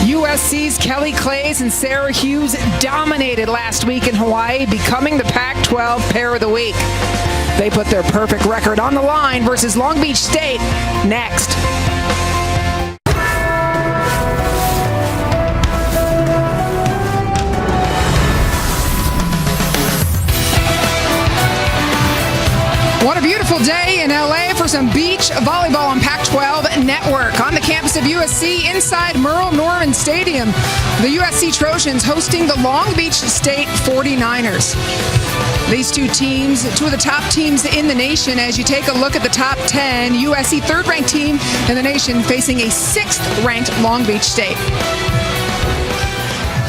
USC's Kelly Clays and Sarah Hughes dominated last week in Hawaii, becoming the Pac-12 Pair of the Week. They put their perfect record on the line versus Long Beach State next. What a beautiful day in LA for some beach volleyball on Pac-12 Network. On the campus of USC inside Merle Norman Stadium, the USC Trojans hosting the Long Beach State 49ers. These two teams, two of the top teams in the nation. As you take a look at the top 10, USC third-ranked team in the nation facing a sixth-ranked Long Beach State.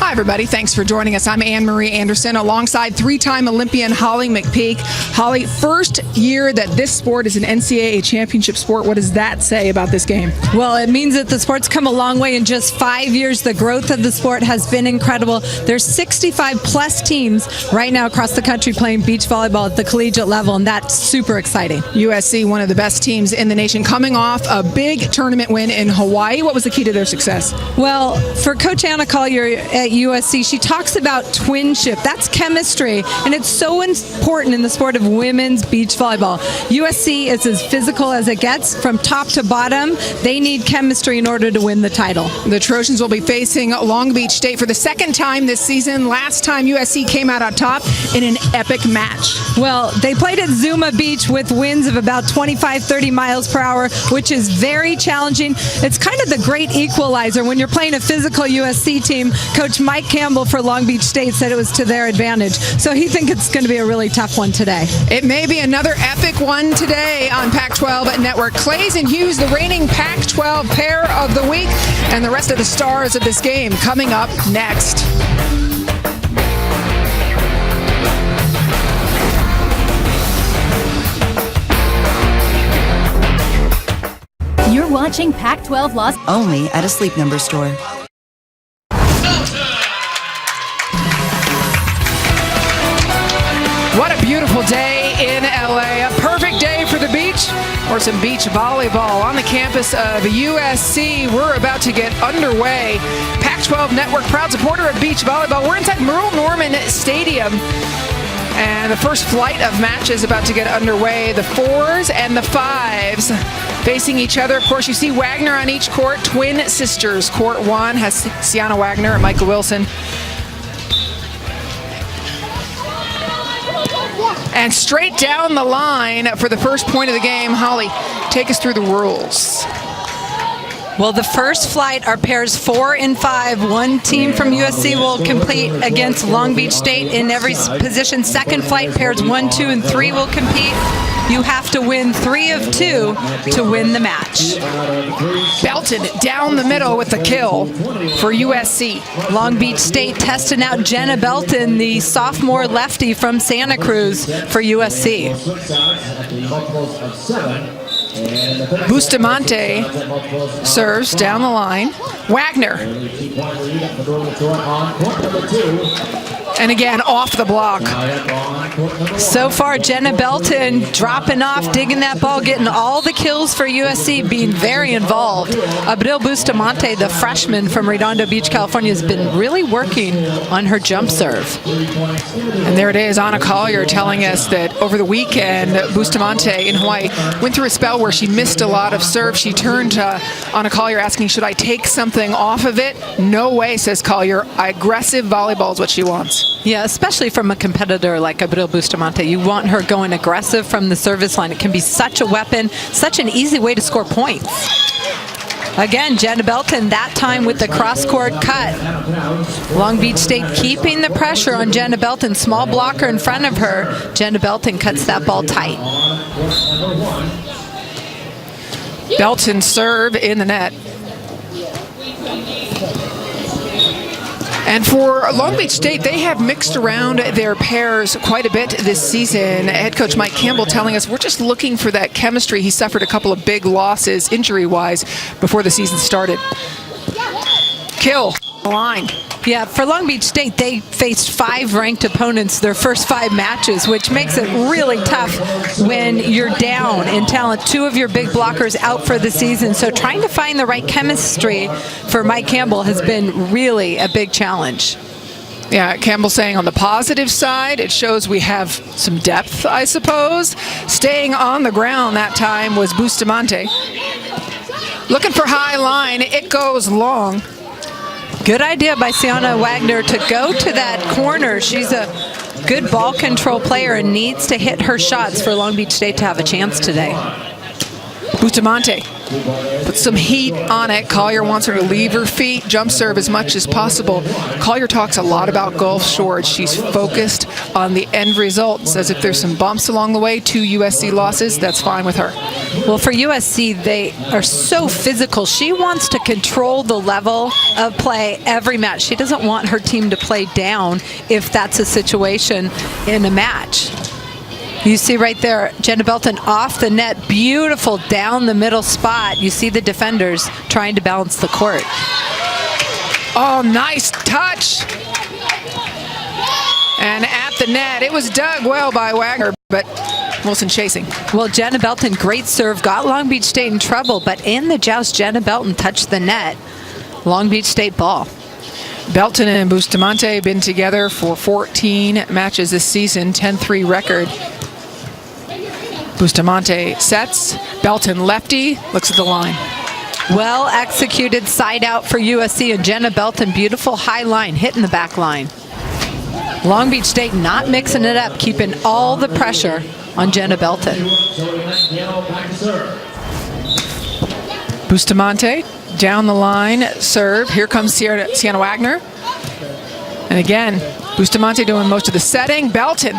Hi, everybody. Thanks for joining us. I'm Ann Marie Anderson alongside three-time Olympian Holly McPeak. Holly, first year that this sport is an NCAA championship sport. What does that say about this game? Well, it means that the sport's come a long way in just 5 years. The growth of the sport has been incredible. There's 65-plus teams right now across the country playing beach volleyball at the collegiate level, and that's super exciting. USC, one of the best teams in the nation, coming off a big tournament win in Hawaii. What was the key to their success? Well, for Coach Anna Collier at USC, she talks about twinship. That's chemistry, and it's so important in the sport of women's beach volleyball. USC is as physical as it gets from top to bottom. They need chemistry in order to win the title. The Trojans will be facing Long Beach State for the second time this season. Last time USC came out on top in an epic match. Well, they played at Zuma Beach with winds of about 25-30 miles per hour, which is very challenging. It's kind of the great equalizer when you're playing a physical USC team. Coach Mike Campbell for Long Beach State said it was to their advantage. So he thinks it's going to be a really tough one today. It may be another epic one today on Pac-12 Network. Clays and Hughes, the reigning Pac-12 Pair of the Week, and the rest of the stars of this game coming up next. You're watching Pac-12 Los only at a Sleep Number store. What a beautiful day in LA. A perfect day for the beach or some beach volleyball on the campus of USC. We're about to get underway. Pac-12 Network, proud supporter of beach volleyball. We're inside Merle Norman Stadium. And the first flight of matches about to get underway. The fours and the fives facing each other. Of course, you see Wagner on each court. Twin sisters. Court one has Sienna Wagner and Michael Wilson. And straight down the line for the first point of the game. Holly, take us through the rules. Well, the first flight are pairs 4 and 5. One team from USC will compete against Long Beach State in every position. Second flight, pairs 1, 2, and 3 will compete. You have to win 3 of 2 to win the match. Belton down the middle with the kill for USC. Long Beach State testing out Jenna Belton, the sophomore lefty from Santa Cruz for USC. Bustamante serves down the line. Wagner. And again, off the block. So far, Jenna Belton dropping off, digging that ball, getting all the kills for USC, being very involved. Abril Bustamante, the freshman from Redondo Beach, California, has been really working on her jump serve. And there it is, Anna Collier telling us that over the weekend, Bustamante in Hawaii went through a spell where she missed a lot of serve. She turned to Anna Collier asking, should I take something off of it? No way, says Collier. Aggressive volleyball is what she wants. Yeah, especially from a competitor like Abril Bustamante. You want her going aggressive from the service line. It can be such a weapon, such an easy way to score points. Again, Jenna Belton, that time with the cross-court cut. Long Beach State keeping the pressure on Jenna Belton. Small blocker in front of her. Jenna Belton cuts that ball tight. Belton serve in the net. And for Long Beach State, they have mixed around their pairs quite a bit this season. Head coach Mike Campbell telling us we're just looking for that chemistry. He suffered a couple of big losses injury-wise before the season started. Kill line. Yeah, for Long Beach State, they faced 5 ranked opponents their first 5 matches, which makes it really tough when you're down in talent. 2 of your big blockers out for the season. So trying to find the right chemistry for Mike Campbell has been really a big challenge. Yeah, Campbell saying on the positive side, it shows we have some depth, I suppose. Staying on the ground that time was Bustamante. Looking for high line, it goes long. Good idea by Sienna Wagner to go to that corner. She's a good ball control player and needs to hit her shots for Long Beach State to have a chance today. Bustamante put some heat on it. Collier wants her to leave her feet, jump serve as much as possible. Collier talks a lot about Gulf Shores. She's focused on the end result. Says if there's some bumps along the way, 2 USC losses, that's fine with her. Well, for USC, they are so physical. She wants to control the level of play every match. She doesn't want her team to play down if that's a situation in a match. You see right there, Jenna Belton off the net, beautiful down the middle spot. You see the defenders trying to balance the court. Oh, nice touch. And at the net, it was dug well by Wagner, but Wilson chasing. Well, Jenna Belton, great serve, got Long Beach State in trouble, but in the joust, Jenna Belton touched the net. Long Beach State ball. Belton and Bustamante been together for 14 matches this season, 10-3 record. Bustamante sets, Belton lefty, looks at the line. Well executed side out for USC, and Jenna Belton, beautiful high line, hitting the back line. Long Beach State not mixing it up, keeping all the pressure on Jenna Belton. Bustamante down the line, serve. Here comes Sienna Wagner. And again, Bustamante doing most of the setting. Belton,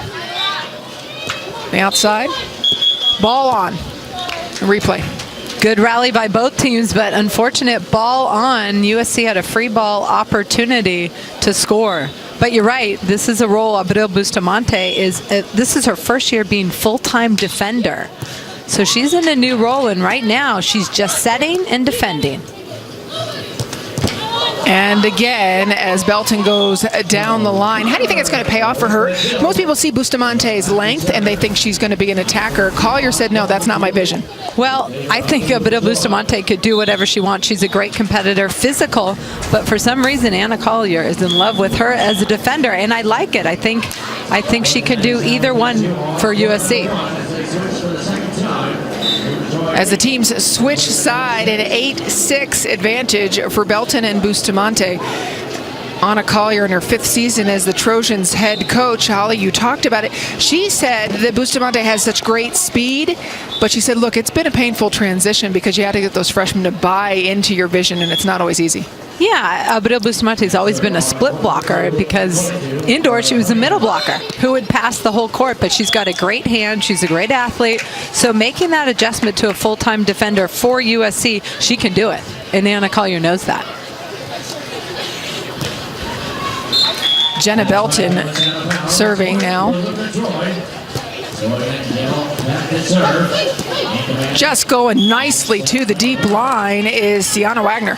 the outside. Ball on. Replay. Good rally by both teams, but unfortunate ball on. USC had a free ball opportunity to score. But you're right, this is a role Abril Bustamante this is her first year being full-time defender. So she's in a new role, and right now she's just setting and defending. And again, as Belton goes down the line, how do you think it's going to pay off for her? Most people see Bustamante's length and they think she's going to be an attacker. Collier said, no, that's not my vision. Well, I think Abril Bustamante could do whatever she wants. She's a great competitor, physical, but for some reason Anna Collier is in love with her as a defender, and I like it. I think she could do either one for USC. As the teams switch side, an 8-6 advantage for Belton and Bustamante. Anna Collier in her 5th season as the Trojans head coach. Holly, you talked about it. She said that Bustamante has such great speed, but she said, look, it's been a painful transition because you had to get those freshmen to buy into your vision, and it's not always easy. Yeah, Abril Bustamante has always been a split blocker because indoor she was a middle blocker who would pass the whole court, but she's got a great hand, she's a great athlete, so making that adjustment to a full-time defender for USC, she can do it, and Anna Collier knows that. Jenna Belton serving now. Just going nicely to the deep line is Sienna Wagner.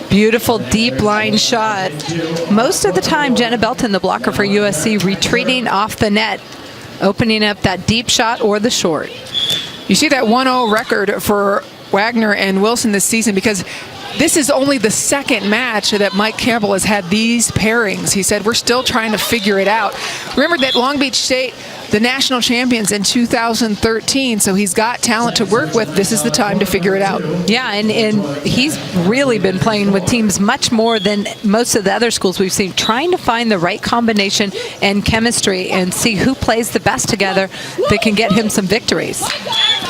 Beautiful deep line shot. Most of the time, Jenna Belton, the blocker for USC, retreating off the net, opening up that deep shot or the short. You see that 1-0 record for Wagner and Wilson this season because this is only the 2nd match that Mike Campbell has had these pairings. He said, we're still trying to figure it out. Remember that Long Beach State, the national champions in 2013, so he's got talent to work with. This is the time to figure it out. Yeah, and he's really been playing with teams much more than most of the other schools we've seen, trying to find the right combination and chemistry and see who plays the best together that can get him some victories.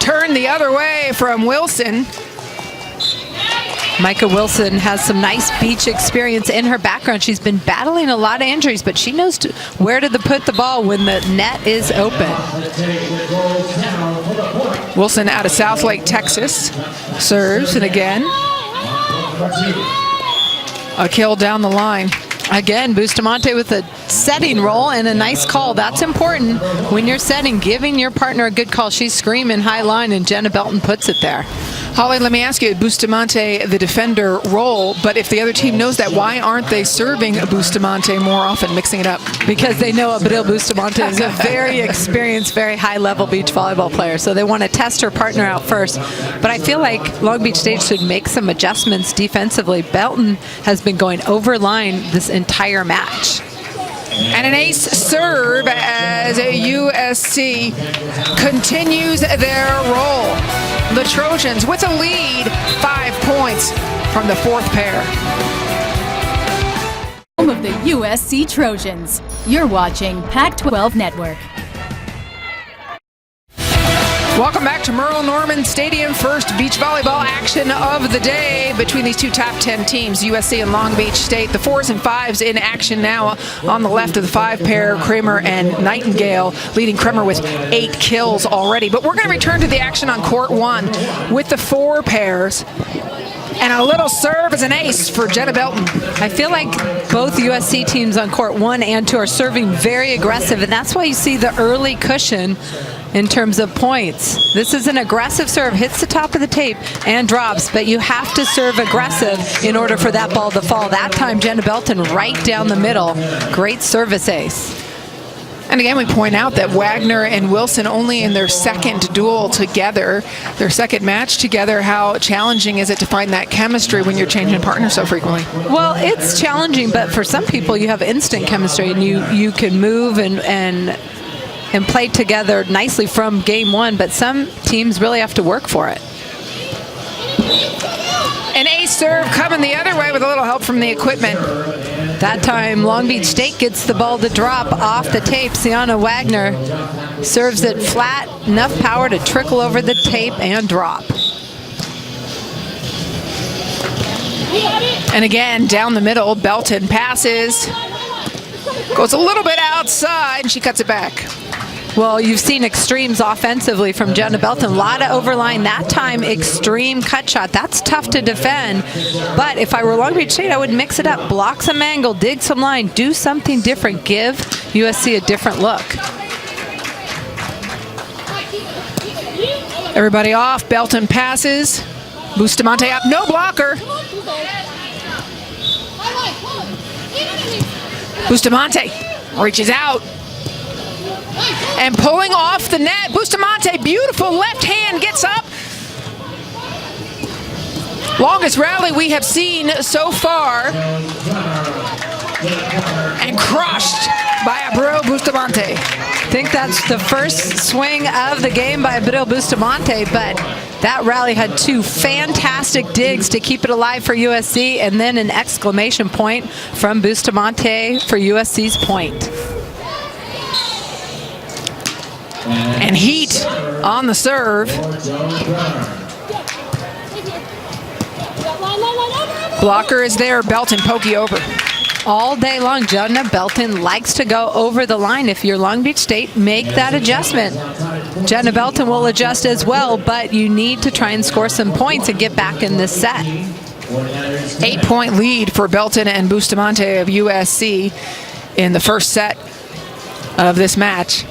Turn the other way from Wilson. Micah Wilson has some nice beach experience in her background. She's been battling a lot of injuries, but she knows where to put the ball when the net is open. Wilson out of Southlake, Texas, serves, and again, a kill down the line. Again, Bustamante with a setting roll and a nice call. That's important when you're setting, giving your partner a good call. She's screaming high line, and Jenna Belton puts it there. Holly, let me ask you, Bustamante, the defender role, but if the other team knows that, why aren't they serving Bustamante more often, mixing it up? Because they know Abril Bustamante is a very experienced, very high-level beach volleyball player, so they want to test her partner out first. But I feel like Long Beach State should make some adjustments defensively. Belton has been going over line this entire match. And an ace serve as USC continues their roll. The Trojans with a lead, 5 points from the fourth pair. Home of the USC Trojans. You're watching Pac-12 Network. Welcome back to Merle Norman Stadium. First beach volleyball action of the day between these two top 10 teams, USC and Long Beach State. The 4s and 5s in action now on the left of the 5 pair, Kramer and Nightingale, leading Kramer with 8 kills already. But we're going to return to the action on court 1 with the 4 pairs. And a little serve as an ace for Jenna Belton. I feel like both USC teams on court 1 and 2 are serving very aggressive, and that's why you see the early cushion in terms of points. This is an aggressive serve, hits the top of the tape and drops, but you have to serve aggressive in order for that ball to fall. That time, Jenna Belton right down the middle. Great service ace. And again, we point out that Wagner and Wilson only in their second duel together, their second match together. How challenging is it to find that chemistry when you're changing partners so frequently? Well, it's challenging, but for some people, you have instant chemistry, and you can move and play together nicely from game 1, but some teams really have to work for it. An ace serve coming the other way with a little help from the equipment. That time, Long Beach State gets the ball to drop off the tape. Sienna Wagner serves it flat, enough power to trickle over the tape and drop. And again, down the middle, Belton passes. Goes a little bit outside, and she cuts it back. Well, you've seen extremes offensively from Jenna Belton. A lot of overline. That time, extreme cut shot. That's tough to defend. But if I were Long Beach State, I would mix it up. Block some angle, dig some line, do something different. Give USC a different look. Everybody off. Belton passes. Bustamante up. No blocker. Bustamante reaches out. And pulling off the net, Bustamante, beautiful left hand, gets up. Longest rally we have seen so far. And crushed by Abril Bustamante. I think that's the first swing of the game by Abril Bustamante, but that rally had 2 fantastic digs to keep it alive for USC, and then an exclamation point from Bustamante for USC's point. And heat on the serve. Blocker is there, Belton pokey over. All day long, Jenna Belton likes to go over the line. If you're Long Beach State, make that adjustment. Jenna Belton will adjust as well, but you need to try and score some points and get back in this set. 8-point lead for Belton and Bustamante of USC in the first set of this match.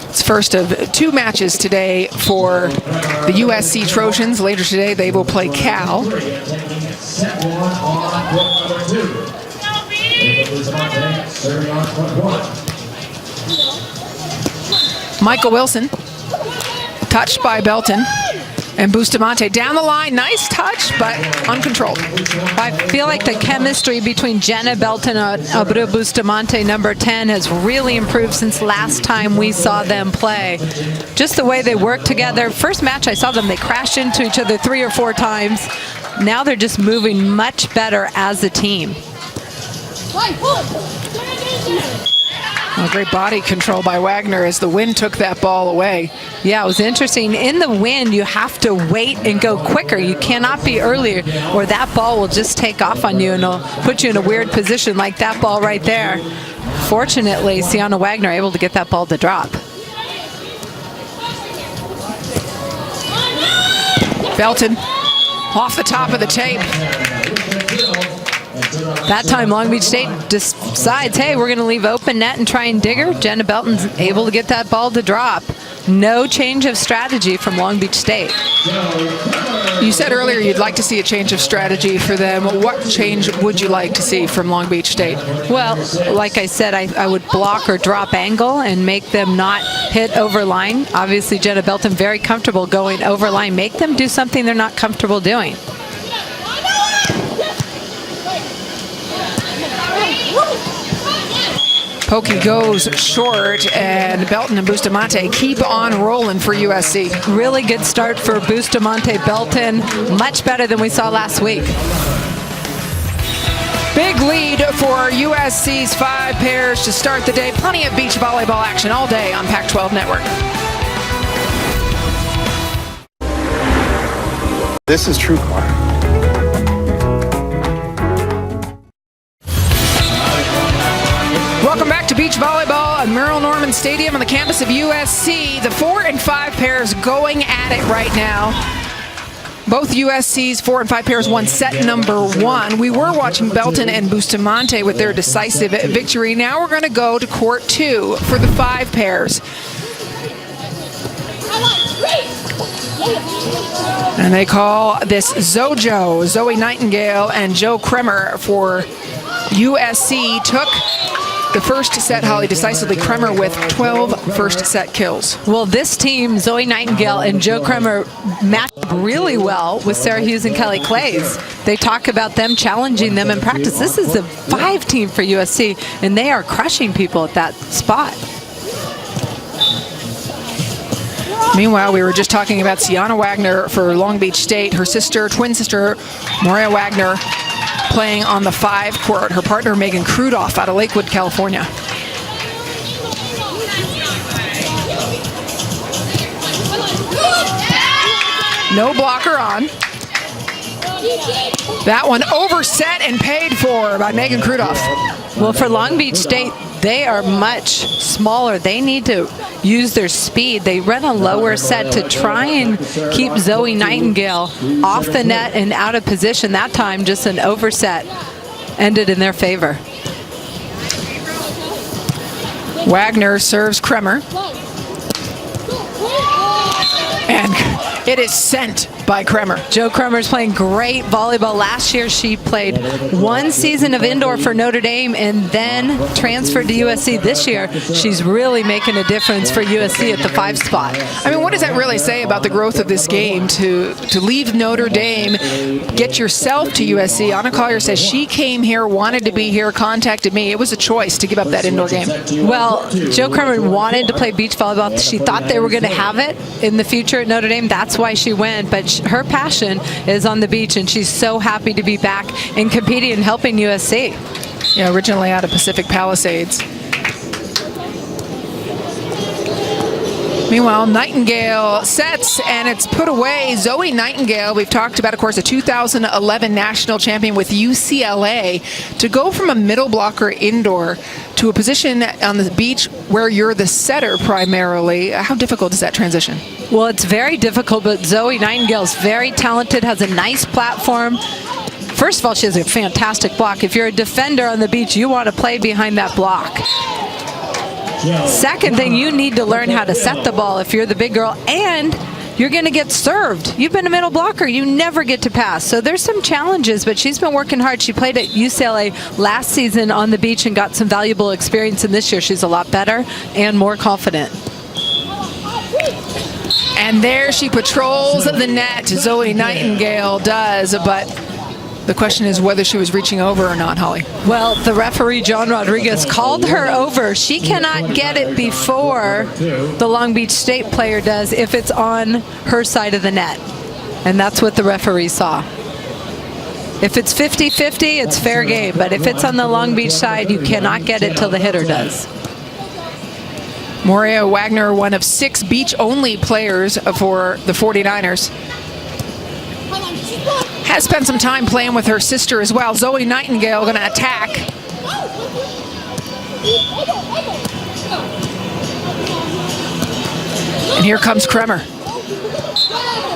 It's first of 2 matches today for the USC Trojans. Later today, they will play Cal. Michael Wilson, touched by Belton. And Bustamante down the line, nice touch, but uncontrolled. I feel like the chemistry between Jenna Belton and Abril Bustamante, number 10, has really improved since last time we saw them play. Just the way they work together. First match I saw them, they crashed into each other 3 or 4 times. Now they're just moving much better as a team. Well, great body control by Wagner as the wind took that ball away. Yeah, it was interesting. In the wind, you have to wait and go quicker. You cannot be earlier, or that ball will just take off on you and it'll put you in a weird position like that ball right there. Fortunately, Sienna Wagner able to get that ball to drop. Belton off the top of the tape. That time, Long Beach State decides, hey, we're going to leave open net and try and dig her. Jenna Belton's able to get that ball to drop. No change of strategy from Long Beach State. You said earlier you'd like to see a change of strategy for them. What change would you like to see from Long Beach State? Well, like I said, I would block or drop angle and make them not hit over line. Obviously, Jenna Belton very comfortable going over line. Make them do something they're not comfortable doing. Pokey goes short, and Belton and Bustamante keep on rolling for USC. Really good start for Bustamante Belton. Much better than we saw last week. Big lead for USC's 5 pairs to start the day. Plenty of beach volleyball action all day on Pac-12 Network. This is TrueCar. Welcome back to beach volleyball at Merrill Norman Stadium on the campus of USC. The 4 and 5 pairs going at it right now. Both USC's 4 and 5 pairs won set number 1. We were watching Belton and Bustamante with their decisive victory. Now we're going to go to court 2 for the 5 pairs. And they call this Zojo. Zoe Nightingale and Joe Kremer for USC took the first set, Holly, decisively. Kremer with 12 first set kills. Well, this team, Zoe Nightingale and Joe Kremer, matched up really well with Sarah Hughes and Kelly Clays. They talk about them challenging them in practice. This is the 5 team for USC, and they are crushing people at that spot. Meanwhile, we were just talking about Sienna Wagner for Long Beach State. Her sister, twin sister, Moria Wagner, playing on the 5 court. Her partner, Megan Krudoff, out of Lakewood, California. No blocker on. That one overset and paid for by Megan Krudoff. Well, for Long Beach State, they are much smaller. They need to use their speed. They run a lower set to try and keep Zoe Nightingale off the net and out of position. That time, just an overset ended in their favor. Wagner serves Kremer. And it is sent by Kremer. Joe Kremer's playing great volleyball. Last year, she played 1 season of indoor for Notre Dame and then transferred to USC. This year, she's really making a difference for USC at the 5 spot. I mean, what does that really say about the growth of this game to leave Notre Dame, get yourself to USC? Anna Collier says she came here, wanted to be here, contacted me. It was a choice to give up that indoor game. Well, Joe Kremer wanted to play beach volleyball. She thought they were going to have it in the future at Notre Dame. That's why she went. But her passion is on the beach, and she's so happy to be back and competing and helping USC. Yeah, originally out of Pacific Palisades. Meanwhile, Nightingale sets, and it's put away. Zoe Nightingale, we've talked about, of course, a 2011 national champion with UCLA. To go from a middle blocker indoor to a position on the beach where you're the setter primarily, how difficult is that transition? Well, it's very difficult, but Zoe Nightingale is very talented, has a nice platform. First of all, she has a fantastic block. If you're a defender on the beach, you want to play behind that block. Second thing, you need to learn how to set the ball if you're the big girl, and you're going to get served. You've been a middle blocker. You never get to pass. So there's some challenges, but she's been working hard. She played at UCLA last season on the beach and got some valuable experience, and this year she's a lot better and more confident. And there she patrols the net. Zoe Nightingale does, but the question is whether she was reaching over or not, Holly. Well, the referee, John Rodriguez, called her over. She cannot get it before the Long Beach State player does if it's on her side of the net. And that's what the referee saw. If it's 50-50, it's fair game. But if it's on the Long Beach side, you cannot get it till the hitter does. Moria Wagner, one of 6 beach-only players for the 49ers. Has spent some time playing with her sister as well. Zoe Nightingale going to attack. And here comes Kremer.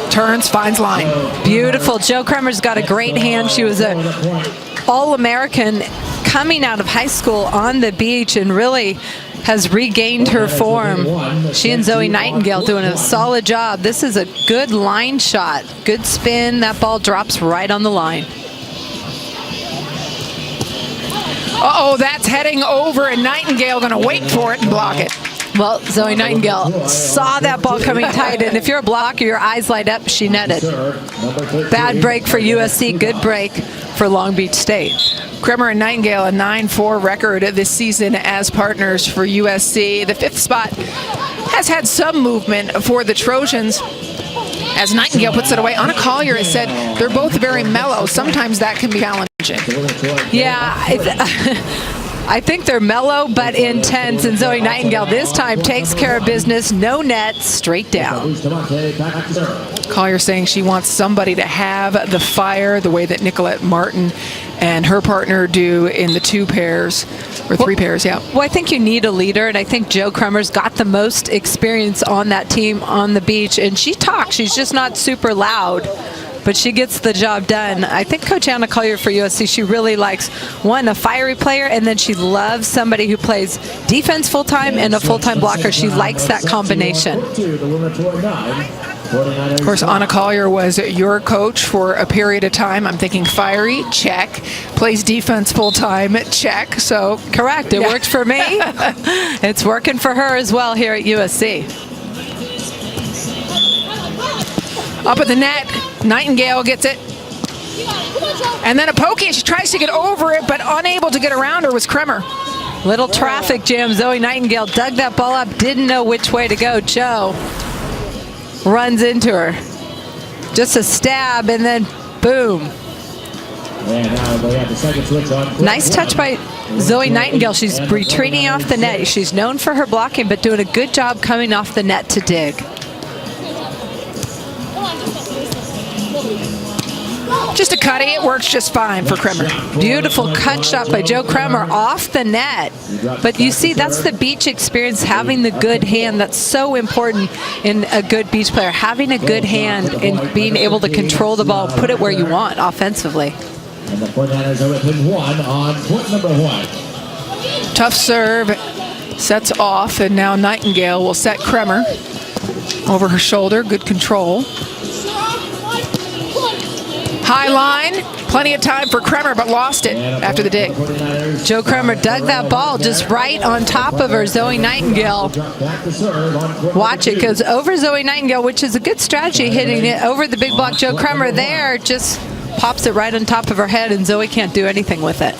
Turns, finds line. Beautiful. Joe Kremer's got a great hand. She was an All-American coming out of high school on the beach and really has regained her form. She and Zoe Nightingale doing a solid job. This is a good line shot. Good spin. That ball drops right on the line. Uh-oh, that's heading over, and Nightingale going to wait for it and block it. Well, Zoe Nightingale saw that ball coming tight, and if you're a blocker, your eyes light up. She netted. Bad break for USC, good break for Long Beach State. Kremer and Nightingale, a 9-4 record this season as partners for USC. The 5th spot has had some movement for the Trojans as Nightingale puts it away. Anna Collier has said they're both very mellow. Sometimes that can be challenging. Yeah, I think they're mellow but intense, and Zoe Nightingale this time takes care of business. No net, straight down. Collier saying she wants somebody to have the fire the way that Nicolette Martin and her partner do in the 2 pairs, or 3 pairs, yeah. Well, I think you need a leader, and I think Jo Kremer's got the most experience on that team on the beach, and she talks. She's just not super loud, but she gets the job done. I think Coach Anna Collier for USC, she really likes, one, a fiery player, and then she loves somebody who plays defense full-time and a full-time blocker. She likes that combination. Of course, Anna Collier was your coach for a period of time. I'm thinking fiery, check. Plays defense full-time, check. So correct, it worked for me. It's working for her as well here at USC. Up at the net, Nightingale gets it. And then a pokey, she tries to get over it, but unable to get around her was Kremer. Little traffic jam. Zoe Nightingale dug that ball up, didn't know which way to go. Jo runs into her. Just a stab, and then boom. Nice touch by Zoe Nightingale. She's retreating off the net. She's known for her blocking, but doing a good job coming off the net to dig. Just a cutty, it works just fine for Kremer. Beautiful cut shot by Jo Kremer off the net. But you see, that's the beach experience, having the good hand. That's so important in a good beach player. Having a good hand and being able to control the ball, put it where you want offensively. And the 49ers are within 1 on point number 1. Tough serve, sets off, and now Nightingale will set Kremer over her shoulder. Good control. High line, plenty of time for Kremer, but lost it after the dig. Jo Kremer dug that ball just right on top of her. Zoe Nightingale. Watch it, goes over Zoe Nightingale, which is a good strategy, hitting it over the big block. Jo Kremer there just pops it right on top of her head, and Zoe can't do anything with it.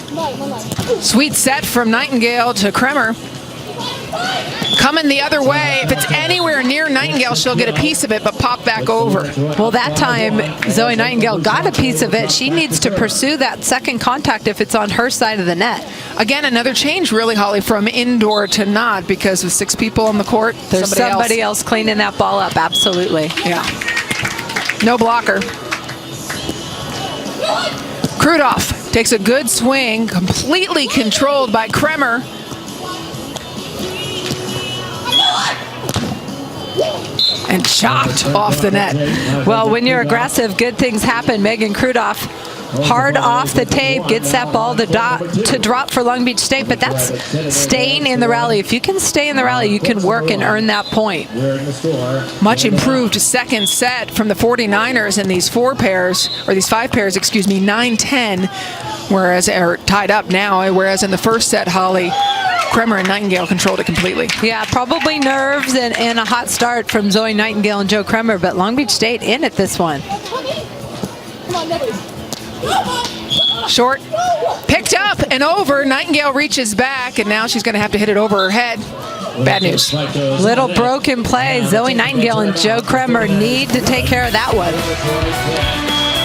Sweet set from Nightingale to Kremer. Coming the other way. If it's anywhere near Nightingale, she'll get a piece of it, but pop back over. Well, that time, Zoe Nightingale got a piece of it. She needs to pursue that second contact if it's on her side of the net. Again, another change, really, Holly, from indoor to not, because with 6 people on the court, there's somebody else cleaning that ball up. Absolutely. Yeah. No blocker. Krudoff takes a good swing, completely controlled by Kremer. And chopped off the net. Well, when you're aggressive, good things happen. Megan Krudoff, hard off the tape, gets that ball to drop for Long Beach State, but that's staying in the rally. If you can stay in the rally, you can work and earn that point. Much improved second set from the 49ers in these 5 pairs, excuse me, 9-10, whereas are tied up now, whereas in the first set, Holly, Kremer and Nightingale controlled it completely. Yeah, probably nerves and a hot start from Zoe Nightingale and Jo Kremer, but Long Beach State in it this one. Short, picked up and over. Nightingale reaches back, and now she's going to have to hit it over her head. Bad news. Little broken play. Zoe Nightingale and Jo Kremer need to take care of that one.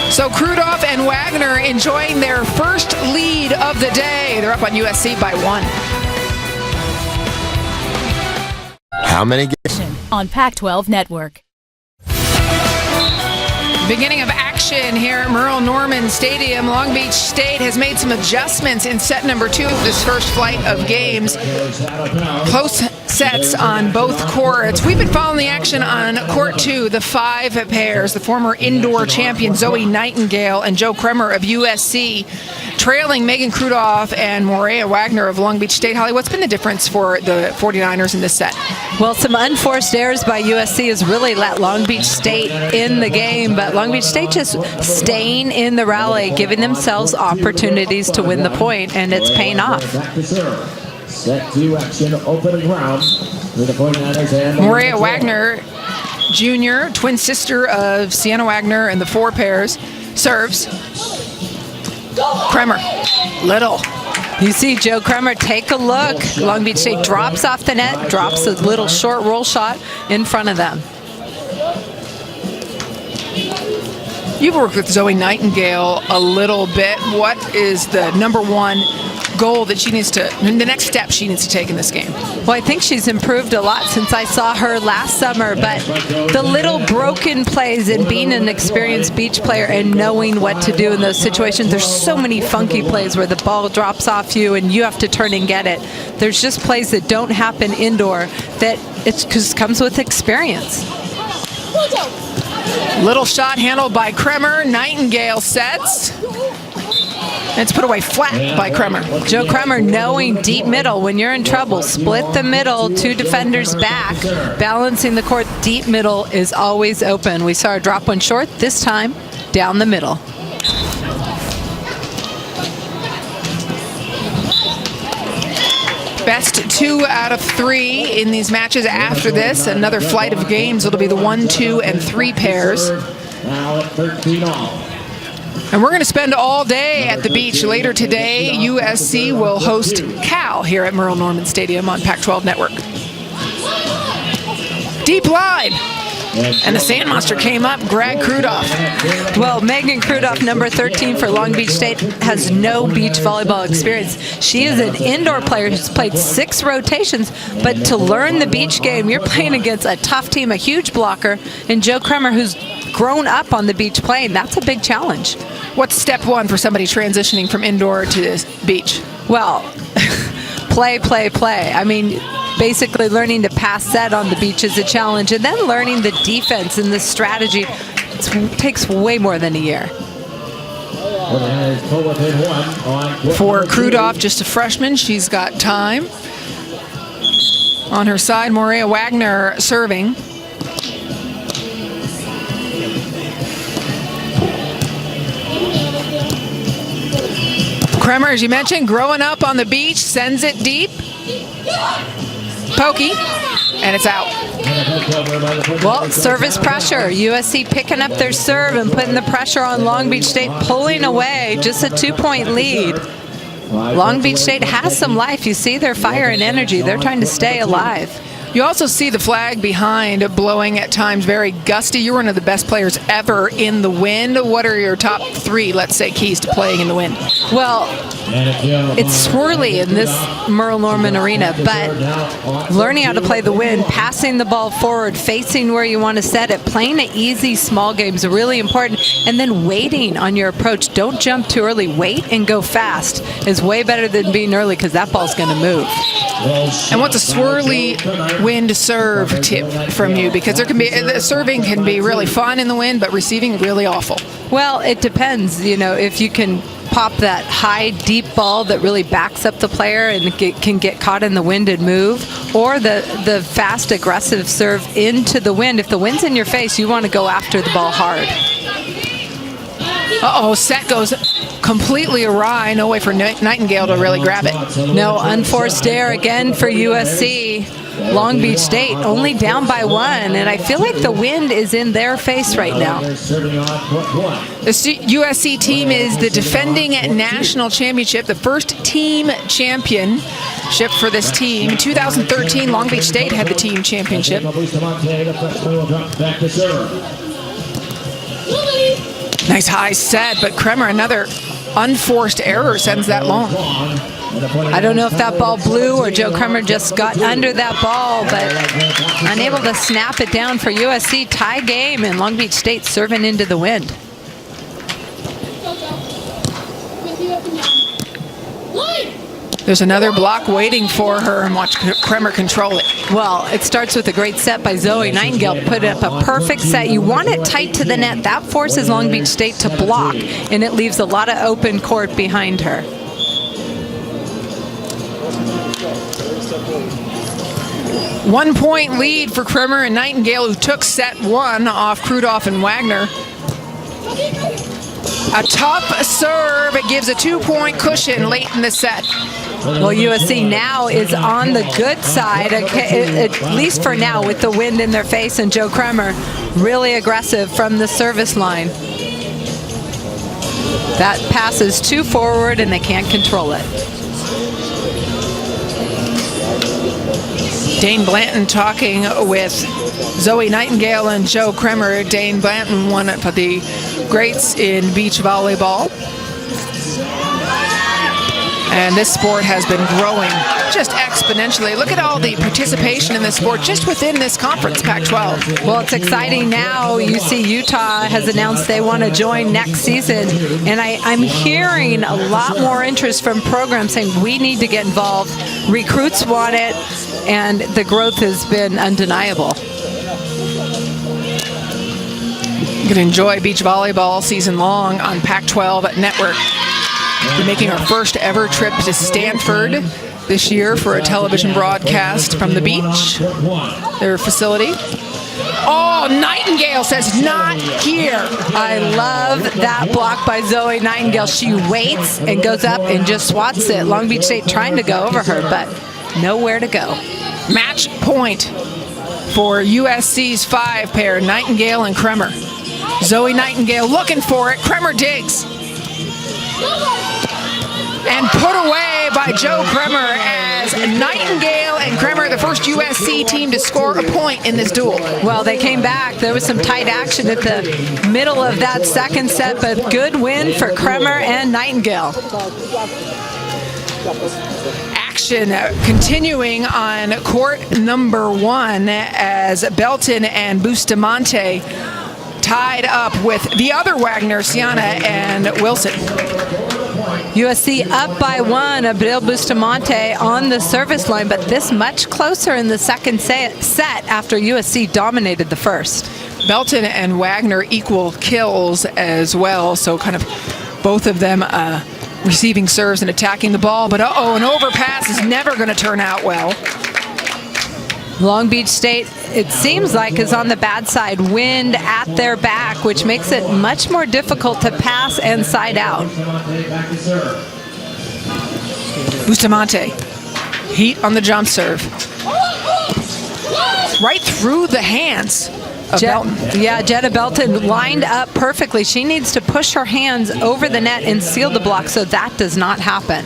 So Krudoff and Wagner enjoying their first lead of the day. They're up on USC by 1. How many games? On Pac-12 Network. Beginning of action here at Merle Norman Stadium. Long Beach State has made some adjustments in set number 2 of this first flight of games. Close sets on both courts. We've been following the action on court 2, the 5 pairs, the former indoor champion Zoe Nightingale and Joe Kremer of USC, trailing Megan Krudoff and Morea Wagner of Long Beach State. Holly, what's been the difference for the 49ers in this set? Well, some unforced errors by USC has really let Long Beach State in the game, but Long Beach State just staying in the rally, giving themselves opportunities to win the point, and it's paying off. Set 2 action, opening round for the 49ers and Morea Wagner Jr., twin sister of Sienna Wagner and the 4 pairs, serves. Kremer, little. You see Joe Kremer take a look. Long Beach State drops off the net, drops a little short roll shot in front of them. You've worked with Zoe Nightingale a little bit. What is the number one goal that she needs to, the next step she needs to take in this game? Well, I think she's improved a lot since I saw her last summer, but the little broken plays and being an experienced beach player and knowing what to do in those situations. There's so many funky plays where the ball drops off you and you have to turn and get it. There's just plays that don't happen indoor that it just comes with experience. Little shot handled by Kremer. Nightingale sets. It's put away flat by Kremer. Joe Kremer knowing deep middle. When you're in trouble, split the middle, 2 defenders back. Balancing the court, deep middle is always open. We saw her drop one short, this time down the middle. Best 2 out of 3 in these matches after this. Another flight of games. It'll be the 1, 2, and 3 pairs. now at 13 all. And we're going to spend all day at the beach. Later today, USC will host Cal here at Merle Norman Stadium on Pac-12 Network. Deep line. And the Sand Monster came up, Greg Krudoff. Well, Megan Krudoff, number 13 for Long Beach State, has no beach volleyball experience. She is an indoor player who's played 6 rotations, but to learn the beach game, you're playing against a tough team, a huge blocker, and Joe Kremer, who's grown up on the beach playing. That's a big challenge. What's step 1 for somebody transitioning from indoor to the beach? Well, play. I mean, basically learning to pass set on the beach is a challenge, and then learning the defense and the strategy takes way more than a year. For Krudoff, just a freshman, she's got time. On her side, Morea Wagner serving. Kremer, as you mentioned, growing up on the beach, sends it deep. Pokey, and it's out. Well, service pressure. USC picking up their serve and putting the pressure on Long Beach State, pulling away, just a 2-point lead. Long Beach State has some life. You see their fire and energy. They're trying to stay alive. You also see the flag behind blowing at times very gusty. You're one of the best players ever in the wind. What are your top 3, let's say, keys to playing in the wind? Well, it's swirly in this Merle Norman arena, but learning how to play the wind, passing the ball forward, facing where you want to set it, playing an easy small game is really important, and then waiting on your approach. Don't jump too early. Wait and go fast is way better than being early because that ball's going to move. And what's a swirly wind serve tip from you? Because there can be, the serving can be really fun in the wind, but receiving really awful. Well, it depends. You know, if you can pop that high, deep ball that really backs up the player and can get caught in the wind and move, or the fast, aggressive serve into the wind. If the wind's in your face, you want to go after the ball hard. Uh-oh, set goes completely awry. No way for Nightingale to really grab it. No, unforced error again for USC. Long Beach State only down by 1, and I feel like the wind is in their face right now. The USC team is the defending national championship, the first team championship for this team. In 2013, Long Beach State had the team championship. Nice high set, but Kremer, another unforced error, sends that long. I don't know if that ball blew or Joe Kremer just got under that ball, but unable to snap it down for USC. Tie game, and Long Beach State serving into the wind. There's another block waiting for her, and watch Kremer control it. Well, it starts with a great set by Zoe Nightingale. Put up a perfect set. You want it tight to the net. That forces Long Beach State to block, and it leaves a lot of open court behind her. One-point lead for Kremer and Nightingale, who took set one off Krudoff and Wagner. A tough serve. It gives a 2-point cushion late in the set. Well, USC now is on the good side, at least for now, with the wind in their face, and Joe Kremer really aggressive from the service line. That pass is too forward, and they can't control it. Dane Blanton talking with Zoe Nightingale and Joe Kremer. Dane Blanton, one of the greats in beach volleyball. And this sport has been growing just exponentially. Look at all the participation in this sport just within this conference, Pac-12. Well, it's exciting now. You see Utah has announced they want to join next season. And I'm hearing a lot more interest from programs saying we need to get involved. Recruits want it, and the growth has been undeniable. You can enjoy beach volleyball all season long on Pac-12 Network. We're making our first ever trip to Stanford this year for a television broadcast from the beach, their facility. Oh, Nightingale says not here. I love that block by Zoe Nightingale. She waits and goes up and just swats it. Long Beach State trying to go over her, but nowhere to go. Match point for USC's 5 pair, Nightingale and Kremer. Zoe Nightingale looking for it. Kremer digs. And put away by Joe Kremer as Nightingale and Kremer, the first USC team to score a point in this duel. Well, they came back. There was some tight action at the middle of that second set, but good win for Kremer and Nightingale. Action continuing on court number 1 as Belton and Bustamante tied up with the other Wagner, Sienna and Wilson. USC up by 1, Abril Bustamante on the service line, but this much closer in the second set after USC dominated the first. Belton and Wagner equal kills as well, so kind of both of them receiving serves and attacking the ball, but an overpass is never going to turn out well. Long Beach State, it seems like, is on the bad side. Wind at their back, which makes it much more difficult to pass and side out. Bustamante, heat on the jump serve. Right through the hands of Belton. Yeah, Jetta Belton lined up perfectly. She needs to push her hands over the net and seal the block, so that does not happen.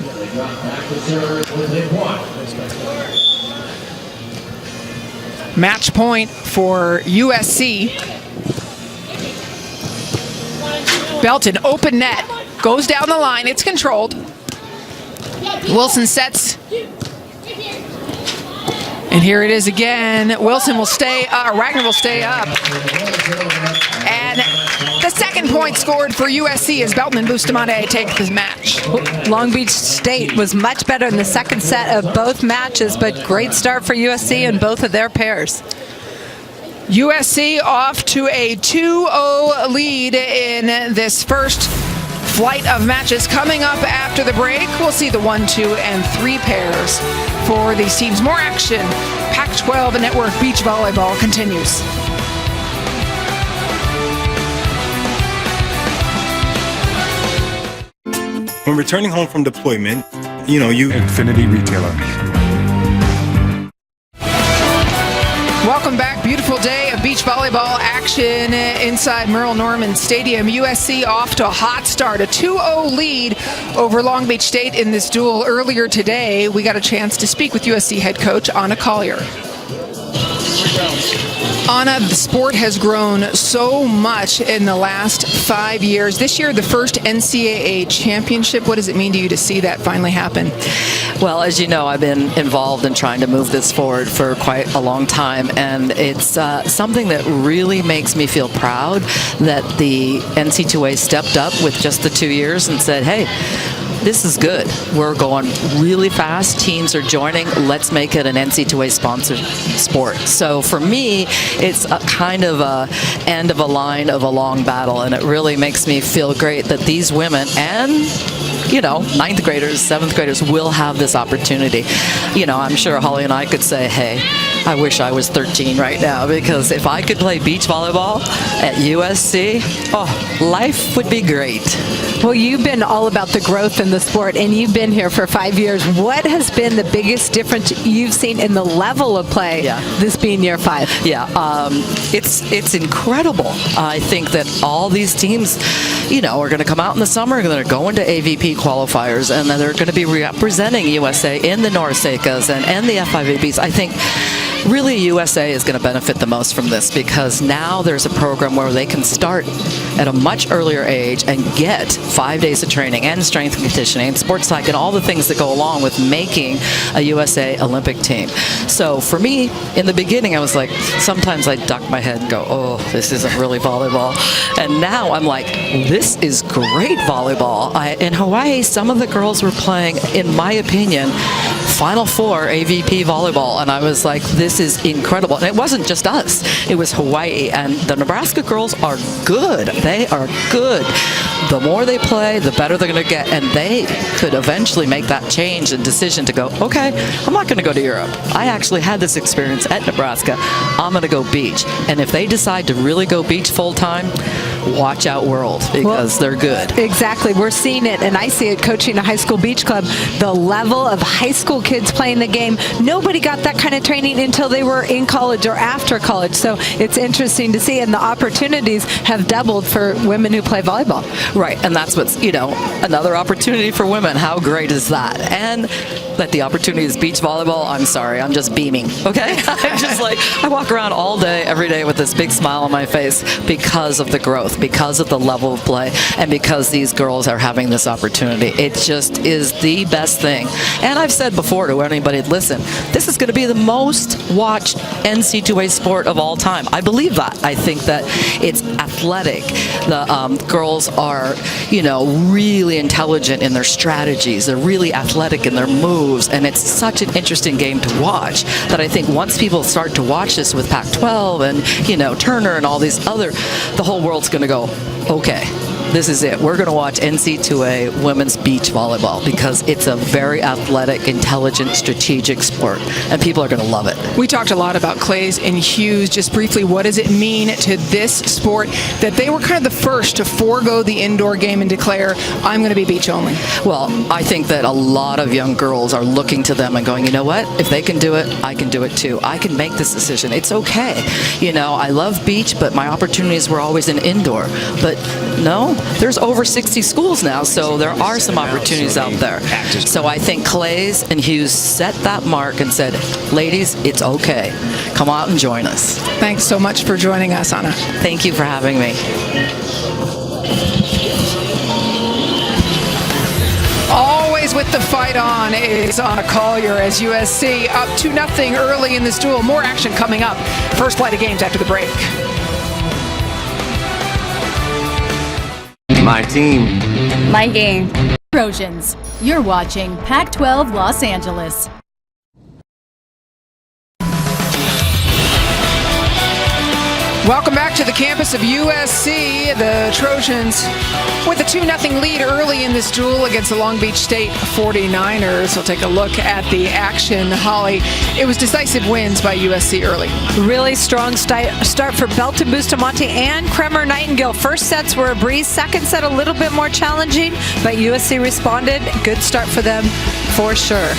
Match point for USC. Belton, open net, goes down the line, it's controlled. Wilson sets. And here it is again. Wilson will stay, Wagner will stay up. And the second point scored for USC as Belton and Bustamante take this match. Long Beach State was much better in the second set of both matches, but great start for USC in both of their pairs. USC off to a 2-0 lead in this first flight of matches. Coming up after the break, we'll see the 1, 2, and 3 pairs for these teams. More action. Pac-12 Network Beach Volleyball continues. When returning home from deployment, you... Infinity Retailer. Welcome back. Beautiful day of beach volleyball action inside Merle Norman Stadium. USC off to a hot start, a 2-0 lead over Long Beach State in this duel. Earlier today, we got a chance to speak with USC head coach Anna Collier. Anna, the sport has grown so much in the last 5 years. This year, the first NCAA championship. What does it mean to you to see that finally happen? Well, as you know, I've been involved in trying to move this forward for quite a long time, and it's something that really makes me feel proud that the NCAA stepped up with just the 2 years and said, hey, this is good. We're going really fast. Teams are joining. Let's make it an NCAA sponsored sport. So for me, it's a kind of a end of a line of a long battle, and it really makes me feel great that these women and ninth graders, seventh graders will have this opportunity. I'm sure Holly and I could say, hey, I wish I was 13 right now, because if I could play beach volleyball at USC, life would be great. Well, you've been all about the growth in the sport, and you've been here for 5 years. What has been the biggest difference you've seen in the level of play, this being year 5? Yeah, it's incredible. I think that all these teams, are going to come out in the summer, and they're going to AVP qualifiers, and then they're going to be representing USA in the NORCECAs and the F5APs. I think really USA is going to benefit the most from this, because now there's a program where they can start at a much earlier age and get 5 days of training and strength and conditioning and sports psych and all the things that go along with making a USA Olympic team. So for me, in the beginning, I was like, sometimes I duck my head and go, oh, this isn't really volleyball. And now I'm like, this is great volleyball. In Hawaii, some of the girls were playing, in my opinion, Final Four AVP volleyball, and I was like, this is incredible. And it wasn't just us, it was Hawaii, and the Nebraska girls are good. They are good. The more they play, the better they're going to get, and they could eventually make that change and decision to go, okay, I'm not going to go to Europe. I actually had this experience at Nebraska. I'm going to go beach. And if they decide to really go beach full time, watch out, world, because they're good. Exactly. We're seeing it, and I see it coaching a high school beach club. The level of high school kids playing the game, nobody got that kind of training until they were in college or after college. So it's interesting to see, and the opportunities have doubled for women who play volleyball. Right, and that's what's, another opportunity for women. How great is that? And that the opportunity is beach volleyball, I'm sorry, I'm just beaming, okay? I'm just like, I walk around all day, every day with this big smile on my face because of the growth, because of the level of play, and because these girls are having this opportunity. It just is the best thing. And I've said before to anybody, listen, this is going to be the most watched NCAA sport of all time. I believe that. I think that it's athletic. The girls are, really intelligent in their strategies. They're really athletic in their moves, and it's such an interesting game to watch that I think once people start to watch this with Pac-12 and, Turner and all these other, the whole world's going to go, okay, this is it. We're going to watch NCAA women's beach volleyball, because it's a very athletic, intelligent, strategic sport, and people are going to love it. We talked a lot about Clays and Hughes. Just briefly, what does it mean to this sport that they were kind of the first to forego the indoor game and declare, I'm going to be beach only? Well, I think that a lot of young girls are looking to them and going, you know what? If they can do it, I can do it too. I can make this decision. It's okay. I love beach, but my opportunities were always in indoor. But no, there's over 60 schools now, so there are some opportunities out there. So I think Clays and Hughes set that mark and said, ladies, it's okay. Come out and join us. Thanks so much for joining us, Anna. Thank you for having me. Always with the fight on is Anna Collier as USC up 2-0 early in this duel. More action coming up. First flight of games after the break. My team. My game. Trojans. You're watching Pac-12 Los Angeles. Welcome back to the campus of USC. The Trojans with a 2-0 lead early in this duel against the Long Beach State 49ers. We'll take a look at the action. Holly, it was decisive wins by USC early. Really strong start for Belton Bustamante and Kremer Nightingale. First sets were a breeze. Second set a little bit more challenging, but USC responded. Good start for them for sure.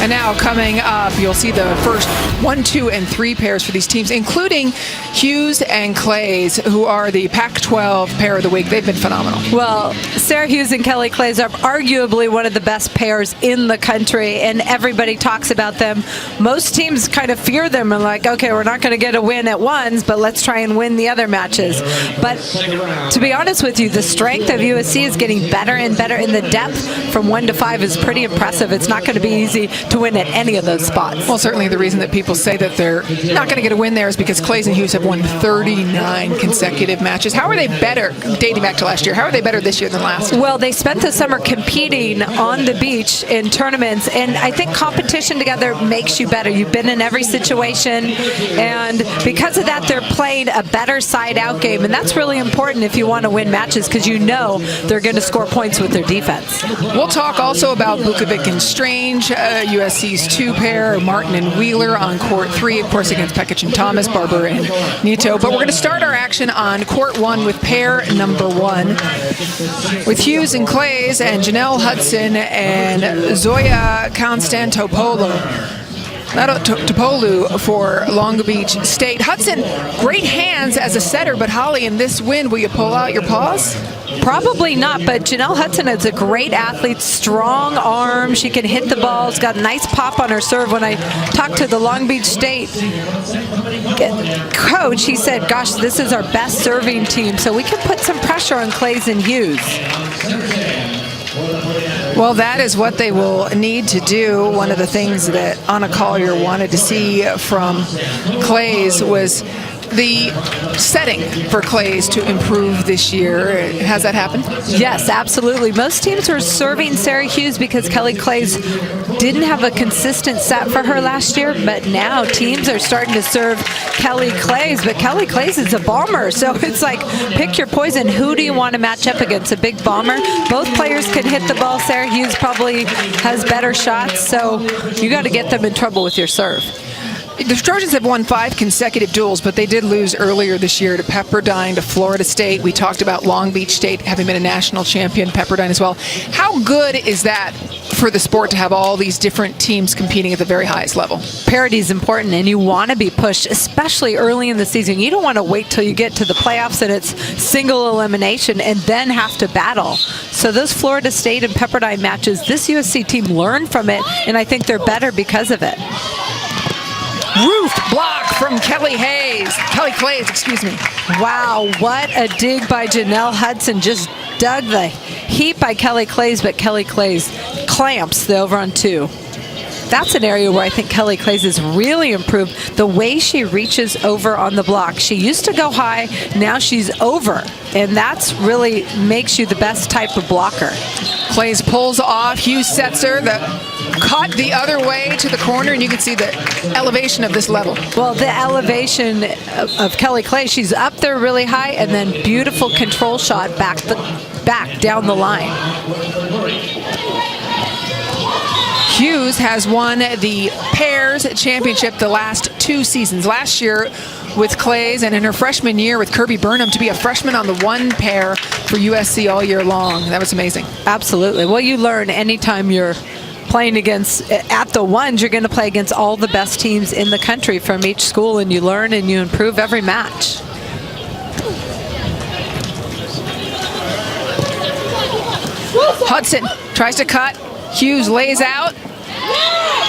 And now coming up, you'll see the first 1, 2, and 3 pairs for these teams, including Hughes and Clays, who are the Pac-12 pair of the week. They've been phenomenal. Well, Sarah Hughes and Kelly Clays are arguably one of the best pairs in the country, and everybody talks about them. Most teams kind of fear them and like, okay, we're not going to get a win at ones, but let's try and win the other matches. But to be honest with you, the strength of USC is getting better and better, and the depth from 1 to 5 is pretty impressive. It's not going to be easy to win at any of those spots. Well, certainly the reason that people say that they're not going to get a win there is because Clays and Hughes have won 39 consecutive matches. How are they better, dating back to last year? How are they better this year than last? Well, they spent the summer competing on the beach in tournaments, and I think competition together makes you better. You've been in every situation, and because of that, they're playing a better side-out game, and that's really important if you want to win matches because you know they're going to score points with their defense. We'll talk also about Bukovic and Strange, USC's two-pair, Martin and Wheeler on court 3, of course, against Pekic and Thomas, Barber and Nito. But we're going to start our action on court 1 with pair number 1, with Hughes and Clays and Janelle Hudson and Zoya Konstantopoulou. Topolu for Long Beach State. Hudson, great hands as a setter, but Holly, in this win, will you pull out your paws? Probably not, but Janelle Hudson is a great athlete, strong arm. She can hit the balls, got a nice pop on her serve. When I talked to the Long Beach State coach, he said, gosh, this is our best serving team, so we can put some pressure on Clays and Hughes. Well, that is what they will need to do. One of the things that Anna Collier wanted to see from Clays was the setting for Clays to improve this year. Has that happened? Yes, absolutely. Most teams were serving Sarah Hughes because Kelly Clays didn't have a consistent set for her last year, but now teams are starting to serve Kelly Clays, but Kelly Clays is a bomber, so it's like pick your poison. Who do you want to match up against? A big bomber? Both players can hit the ball. Sarah Hughes probably has better shots, so you got to get them in trouble with your serve. The Trojans have won 5 consecutive duels, but they did lose earlier this year to Pepperdine, to Florida State. We talked about Long Beach State having been a national champion, Pepperdine as well. How good is that for the sport to have all these different teams competing at the very highest level? Parity is important, and you want to be pushed, especially early in the season. You don't want to wait till you get to the playoffs and it's single elimination and then have to battle. So those Florida State and Pepperdine matches, this USC team learned from it, and I think they're better because of it. Roof block from Kelly Clays, excuse me. Wow, what a dig by Janelle Hudson. Just dug the heat by Kelly Clays, but Kelly Clays clamps the over on 2. That's an area where I think Kelly Clays has really improved. The way she reaches over on the block. She used to go high, now she's over. And that's really makes you the best type of blocker. Clays pulls off, Hughes sets her, the cut the other way to the corner, and you can see the elevation of this level. Well, the elevation of Kelly Clays, she's up there really high, and then beautiful control shot back down the line. Hughes has won the pairs championship the last 2 seasons. Last year with Clays, and in her freshman year with Kirby Burnham, to be a freshman on the 1 pair for USC all year long. That was amazing. Absolutely. Well, you learn anytime you're playing against, at the 1s, you're going to play against all the best teams in the country from each school, and you learn and you improve every match. Hudson tries to cut. Hughes lays out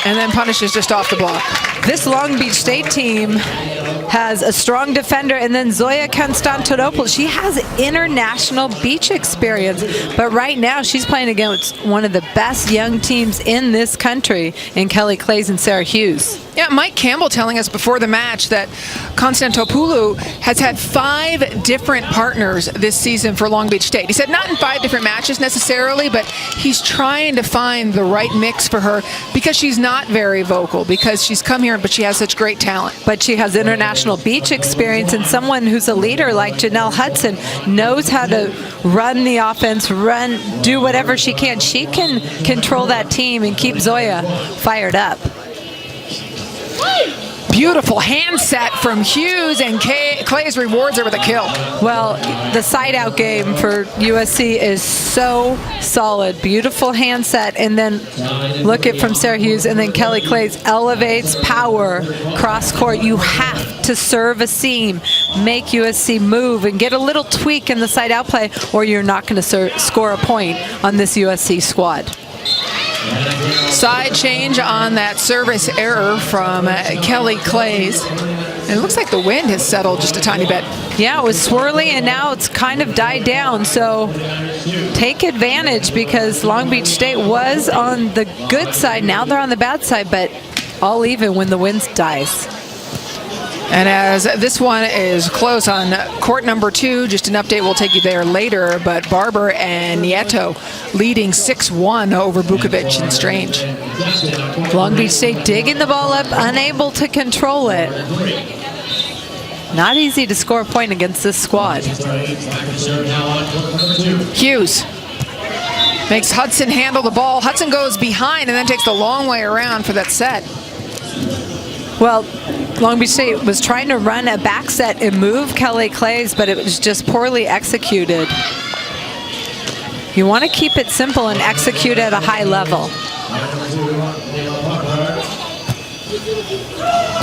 and then punishes just off the block. This Long Beach State team has a strong defender, and then Zoya Konstantopoulou. She has international beach experience, but right now she's playing against one of the best young teams in this country in Kelly Clays and Sarah Hughes. Yeah, Mike Campbell telling us before the match that Konstantopoulou has had 5 different partners this season for Long Beach State. He said not in 5 different matches necessarily, but he's trying to find the right mix for her because she's not very vocal, because she's come here, but she has such great talent. But she has international beach experience, and someone who's a leader like Janelle Hudson knows how to run the offense, do whatever she can. She can control that team and keep Zoya fired up. Beautiful hand set from Hughes, and Clays rewards her with a kill. Well, the side-out game for USC is so solid. Beautiful hand set, and then look at from Sarah Hughes, and then Kelly Clays elevates power cross court. You have to serve a seam, make USC move, and get a little tweak in the side-out play, or you're not going to score a point on this USC squad. Side change on that service error from Kelly Clays. And it looks like the wind has settled just a tiny bit. Yeah, it was swirly, and now it's kind of died down. So take advantage, because Long Beach State was on the good side. Now they're on the bad side, but all even when the wind dies. And as this one is close on court number 2, just an update, we'll take you there later, but Barber and Nieto leading 6-1 over Bukovic and Strange. Long Beach State digging the ball up, unable to control it. Not easy to score a point against this squad. Hughes makes Hudson handle the ball. Hudson goes behind and then takes the long way around for that set. Well, Long Beach State was trying to run a back set and move Kelly Clays, but it was just poorly executed. You want to keep it simple and execute at a high level.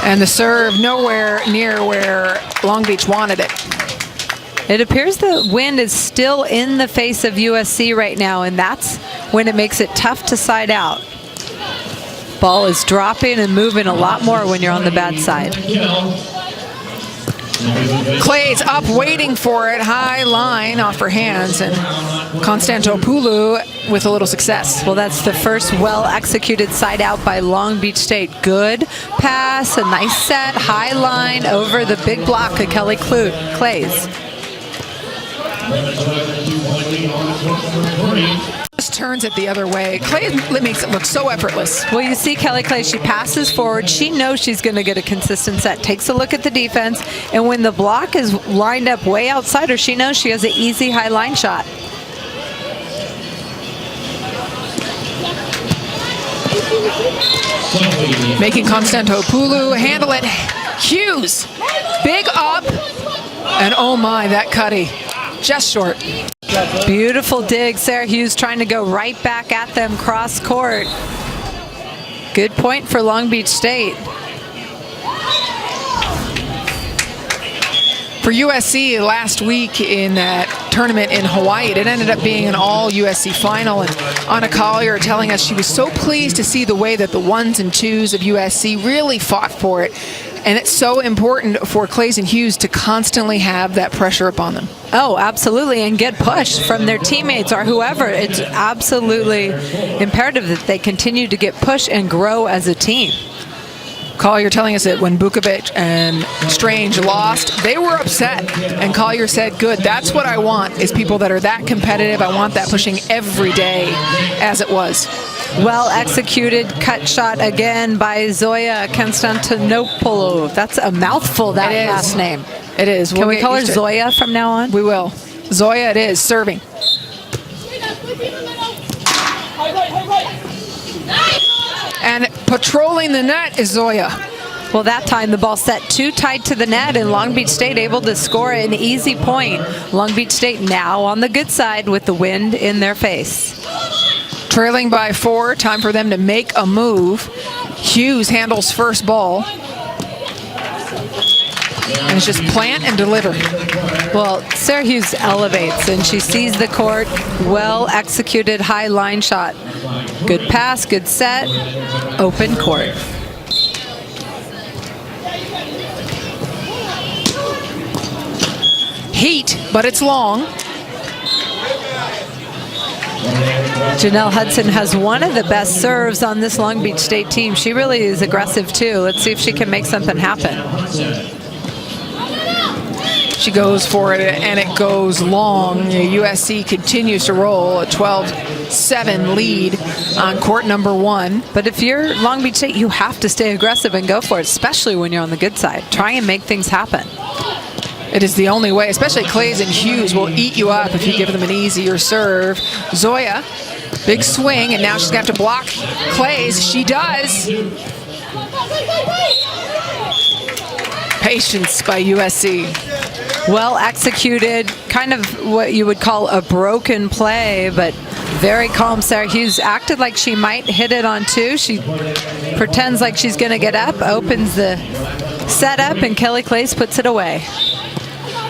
And the serve nowhere near where Long Beach wanted it. It appears the wind is still in the face of USC right now, and that's when it makes it tough to side out. Ball is dropping and moving a lot more when you're on the bad side. Clay's up waiting for it, high line off her hands, and Constantopoulou with a little success. Well, that's the first well-executed side out by Long Beach State. Good pass, a nice set, high line over the big block of Kelly Clays. Just turns it the other way. Clay makes it look so effortless. Well, you see Kelly Clay, she passes forward. She knows she's going to get a consistent set. Takes a look at the defense, and when the block is lined up way outside her, she knows she has an easy high line shot. Making Constantopoulou handle it. Hughes, big up, and oh my, that cutty, just short. Beautiful dig. Sarah Hughes trying to go right back at them cross court. Good point for Long Beach State. For USC last week in that tournament in Hawaii, it ended up being an all USC final, and Anna Collier telling us she was so pleased to see the way that the 1s and 2s of USC really fought for it. And it's so important for Clays and Hughes to constantly have that pressure upon them. Oh, absolutely, and get pushed from their teammates or whoever. It's absolutely imperative that they continue to get pushed and grow as a team. Collier telling us that when Bukovic and Strange lost, they were upset. And Collier said, good, that's what I want, is people that are that competitive. I want that pushing every day as it was. Well executed cut shot again by Zoya Constantinopoulou. That's a mouthful, that last name. It is. Can we call her Zoya from now on? We will. Zoya it is, serving. And patrolling the net is Zoya. Well, that time the ball set too tight to the net, and Long Beach State able to score an easy point. Long Beach State now on the good side with the wind in their face. Trailing by 4, time for them to make a move. Hughes handles first ball. And it's just plant and deliver. Well, Sarah Hughes elevates, and she sees the court. Well executed high line shot. Good pass, good set, open court. Heat, but it's long. Janelle Hudson has one of the best serves on this Long Beach State team. She really is aggressive too. Let's see if she can make something happen. She goes for it, and it goes long. USC continues to roll a 12-7 lead on court number 1. But if you're Long Beach State, you have to stay aggressive and go for it, especially when you're on the good side. Try and make things happen. It is the only way, especially Clays and Hughes will eat you up if you give them an easier serve. Zoya, big swing, and now she's got to block Clays. She does. Patience by USC. Well executed, kind of what you would call a broken play, but very calm. Sarah Hughes acted like she might hit it on 2. She pretends like she's going to get up, opens the setup, and Kelly Clays puts it away.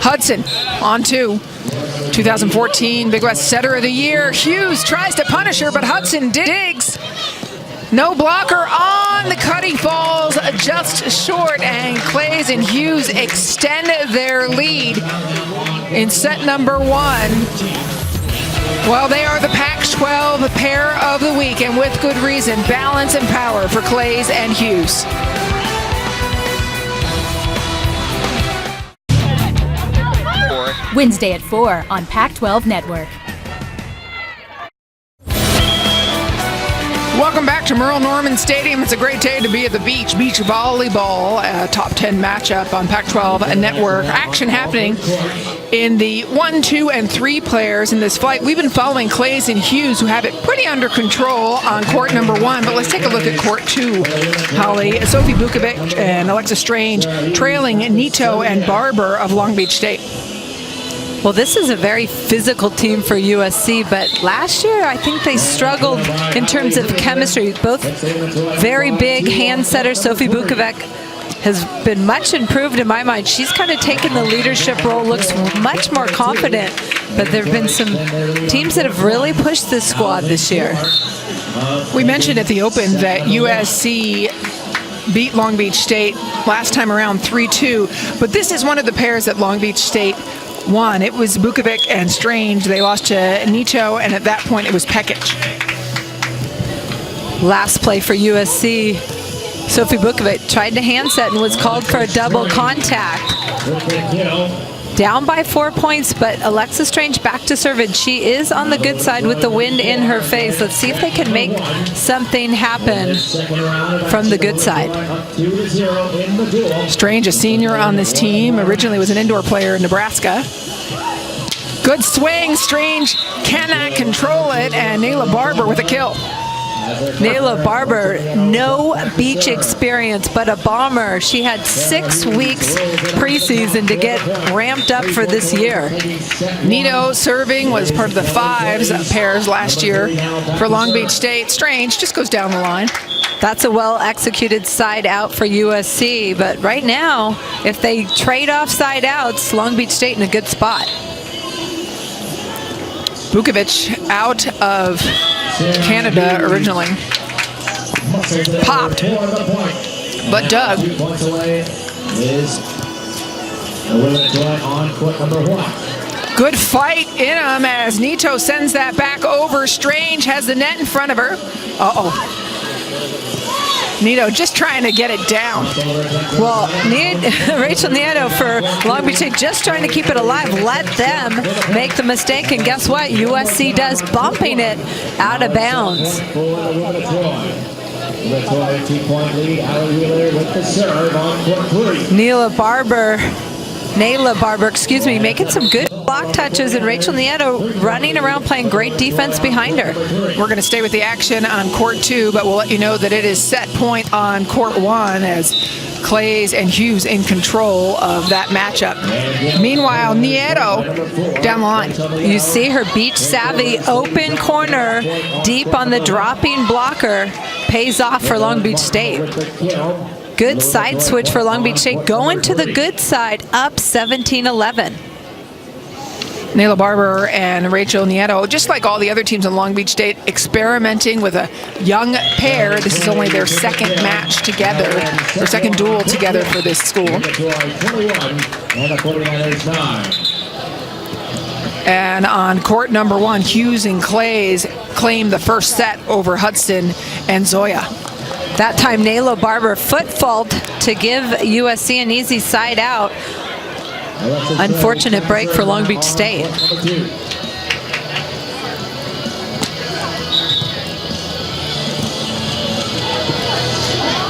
Hudson on 2. 2014 Big West Setter of the Year. Hughes tries to punish her, but Hudson digs. No blocker on the cutting, falls just short, and Clays and Hughes extend their lead in set number 1. Well, they are the Pac-12 pair of the week, and with good reason. Balance and power for Clays and Hughes. Wednesday at 4 on Pac-12 Network. Welcome back to Merle Norman Stadium. It's a great day to be at the beach. Beach volleyball, top 10 matchup on Pac-12 Network. Action happening in the 1, 2, and 3 players in this flight. We've been following Clays and Hughes, who have it pretty under control on court number 1. But let's take a look at court 2. Holly, Sophie Bukovic and Alexa Strange trailing Nito and Barber of Long Beach State. Well, this is a very physical team for USC, but last year I think they struggled in terms of chemistry. Both very big hand setters. Sophie Bukovic has been much improved in my mind. She's kind of taken the leadership role, looks much more confident, but there have been some teams that have really pushed this squad this year. We mentioned at the Open that USC beat Long Beach State last time around 3-2, but this is one of the pairs that Long Beach State won. It was Bukovic and Strange. They lost to Nito, and at that point it was Pekic. Last play for USC, Sophie Bukovic tried to hand set and was called for a double contact. Down by 4 points, but Alexa Strange back to serve, and she is on the good side with the wind in her face. Let's see if they can make something happen from the good side. Strange, a senior on this team, originally was an indoor player in Nebraska. Good swing, Strange cannot control it, and Nayla Barber with a kill. Nayla Barber, no beach experience, but a bomber. She had 6 weeks preseason to get ramped up for this year. Nito serving was part of the 5s pairs last year for Long Beach State. Strange just goes down the line. That's a well-executed side out for USC, but right now, if they trade off side outs, Long Beach State in a good spot. Bukovic out of Canada originally. Popped, but dug. Good fight in him as Nito sends that back over. Strange has the net in front of her. Uh-oh. Nito just trying to get it down. Well, Rachel Nieto for Long Beach State just trying to keep it alive. Let them make the mistake, and guess what? USC does, bumping it out of bounds. Nayla Barber, making some good block touches, and Rachel Nieto running around playing great defense behind her. We're going to stay with the action on court 2, but we'll let you know that it is set point on court 1 as Clays and Hughes in control of that matchup. Meanwhile, Nieto down the line. You see her beach savvy open corner deep on the dropping blocker pays off for Long Beach State. Good side switch for Long Beach State, going to the good side, up 17-11. Nayla Barber and Rachel Nieto, just like all the other teams in Long Beach State, experimenting with a young pair. This is only their second match together, their second duel together for this school. And on court number 1, Hughes and Clays claim the first set over Hudson and Zoya. That time, Nayla Barber foot fault to give USC an easy side out. Unfortunate break for Long Beach State.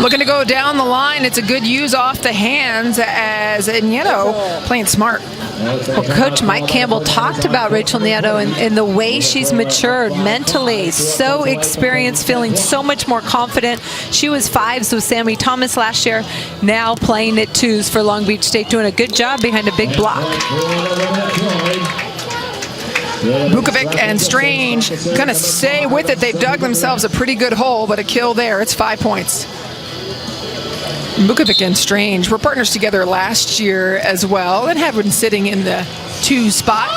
Looking to go down the line. It's a good use off the hands as Nieto playing smart. Well, Coach Mike Campbell talked about Rachel Nieto and the way she's matured mentally, so experienced, feeling so much more confident. She was 5s with Sammy Thomas last year, now playing at 2s for Long Beach State, doing a good job behind a big block. Bukovic and Strange gonna stay with it. They've dug themselves a pretty good hole, but a kill there. It's 5 points. Bukovic and Strange were partners together last year as well and have been sitting in the 2 spot.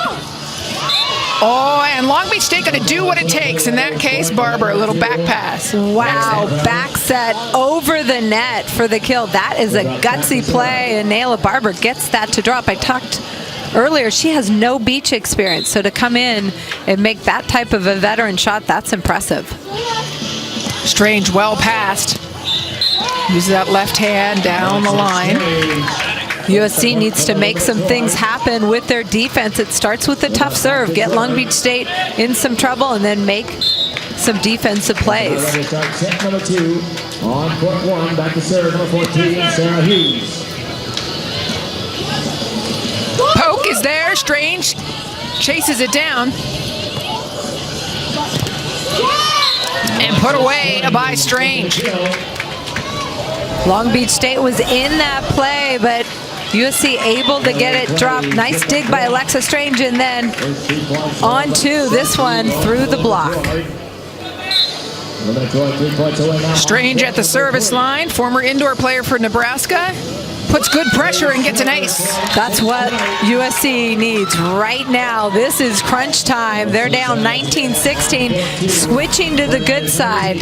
Oh, and Long Beach State going to do what it takes. In that case, Barber, a little back pass. Wow, back set over the net for the kill. That is a gutsy play, and Nayla Barber gets that to drop. I talked earlier, she has no beach experience, so to come in and make that type of a veteran shot, that's impressive. Strange, well passed. Uses that left hand down the line. USC needs to make some things happen with their defense. It starts with a tough serve. Get Long Beach State in some trouble and then make some defensive plays. Set number 2 on court 1. Back to serve number 14, Sarah Hughes. Poke is there. Strange chases it down. And put away by Strange. Long Beach State was in that play, but USC able to get it dropped. Nice dig by Alexa Strange, and then on to this one through the block. Strange at the service line, former indoor player for Nebraska. Puts good pressure and gets an ace. That's what USC needs right now. This is crunch time. They're down 19-16, switching to the good side.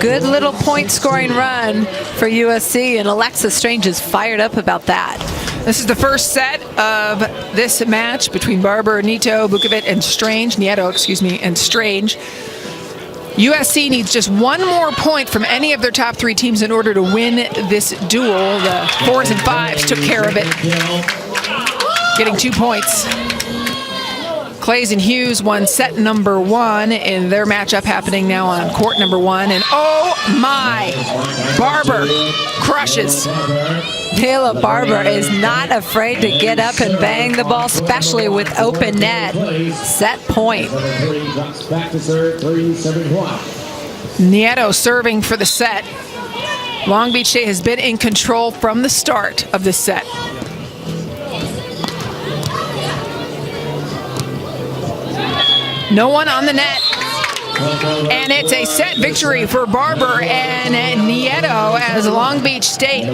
Good little point scoring run for USC, and Alexa Strange is fired up about that. This is the first set of this match between Barber, Nieto, Vukovic, and Nieto, and Strange. USC needs just one more point from any of their top 3 teams in order to win this duel. The 4s and 5s took care of it, getting 2 points. Clays and Hughes won set number 1 in their matchup happening now on court number 1. And oh my, Barber crushes. Nayla Barber is not afraid to get up and bang the ball, especially with open net. Set point. Nieto serving for the set. Long Beach State has been in control from the start of this set. No one on the net. And it's a set victory for Barber and Nieto as Long Beach State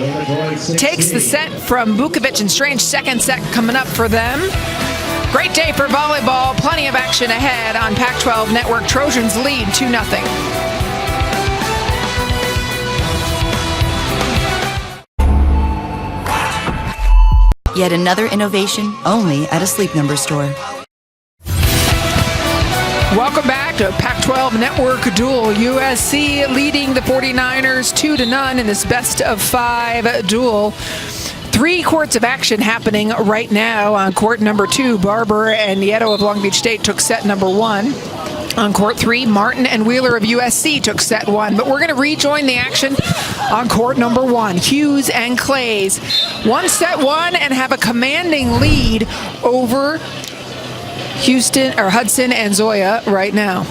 takes the set from Vukovic and Strange. Second set coming up for them. Great day for volleyball. Plenty of action ahead on Pac-12 Network. Trojans lead 2-0. Yet another innovation only at a Sleep Number store. Welcome back to Pac-12 Network duel. USC leading the 49ers 2-0 in this best of 5 duel. 3 courts of action happening right now. On court number 2, Barber and Nieto of Long Beach State took set number 1. On court 3, Martin and Wheeler of USC took set 1. But we're going to rejoin the action on court number 1. Hughes and Clays won set 1 and have a commanding lead over Hudson and Zoya right now.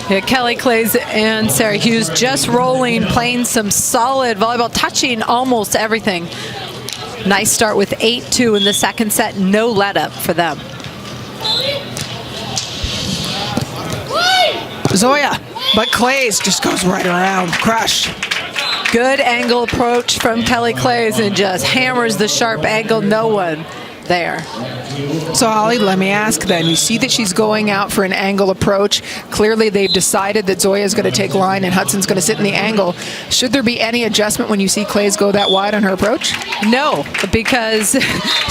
Yeah, Kelly Clays and Sarah Hughes just rolling, playing some solid volleyball, touching almost everything. Nice start with 8-2 in the second set. No let up for them. Zoya, but Clays just goes right around. Crush. Good angle approach from Kelly Clays and just hammers the sharp angle. No one there. So Holly, let me ask then, you see that she's going out for an angle approach. Clearly they've decided that Zoya is going to take line and Hudson's going to sit in the angle. Should there be any adjustment when you see Clays go that wide on her approach? No, because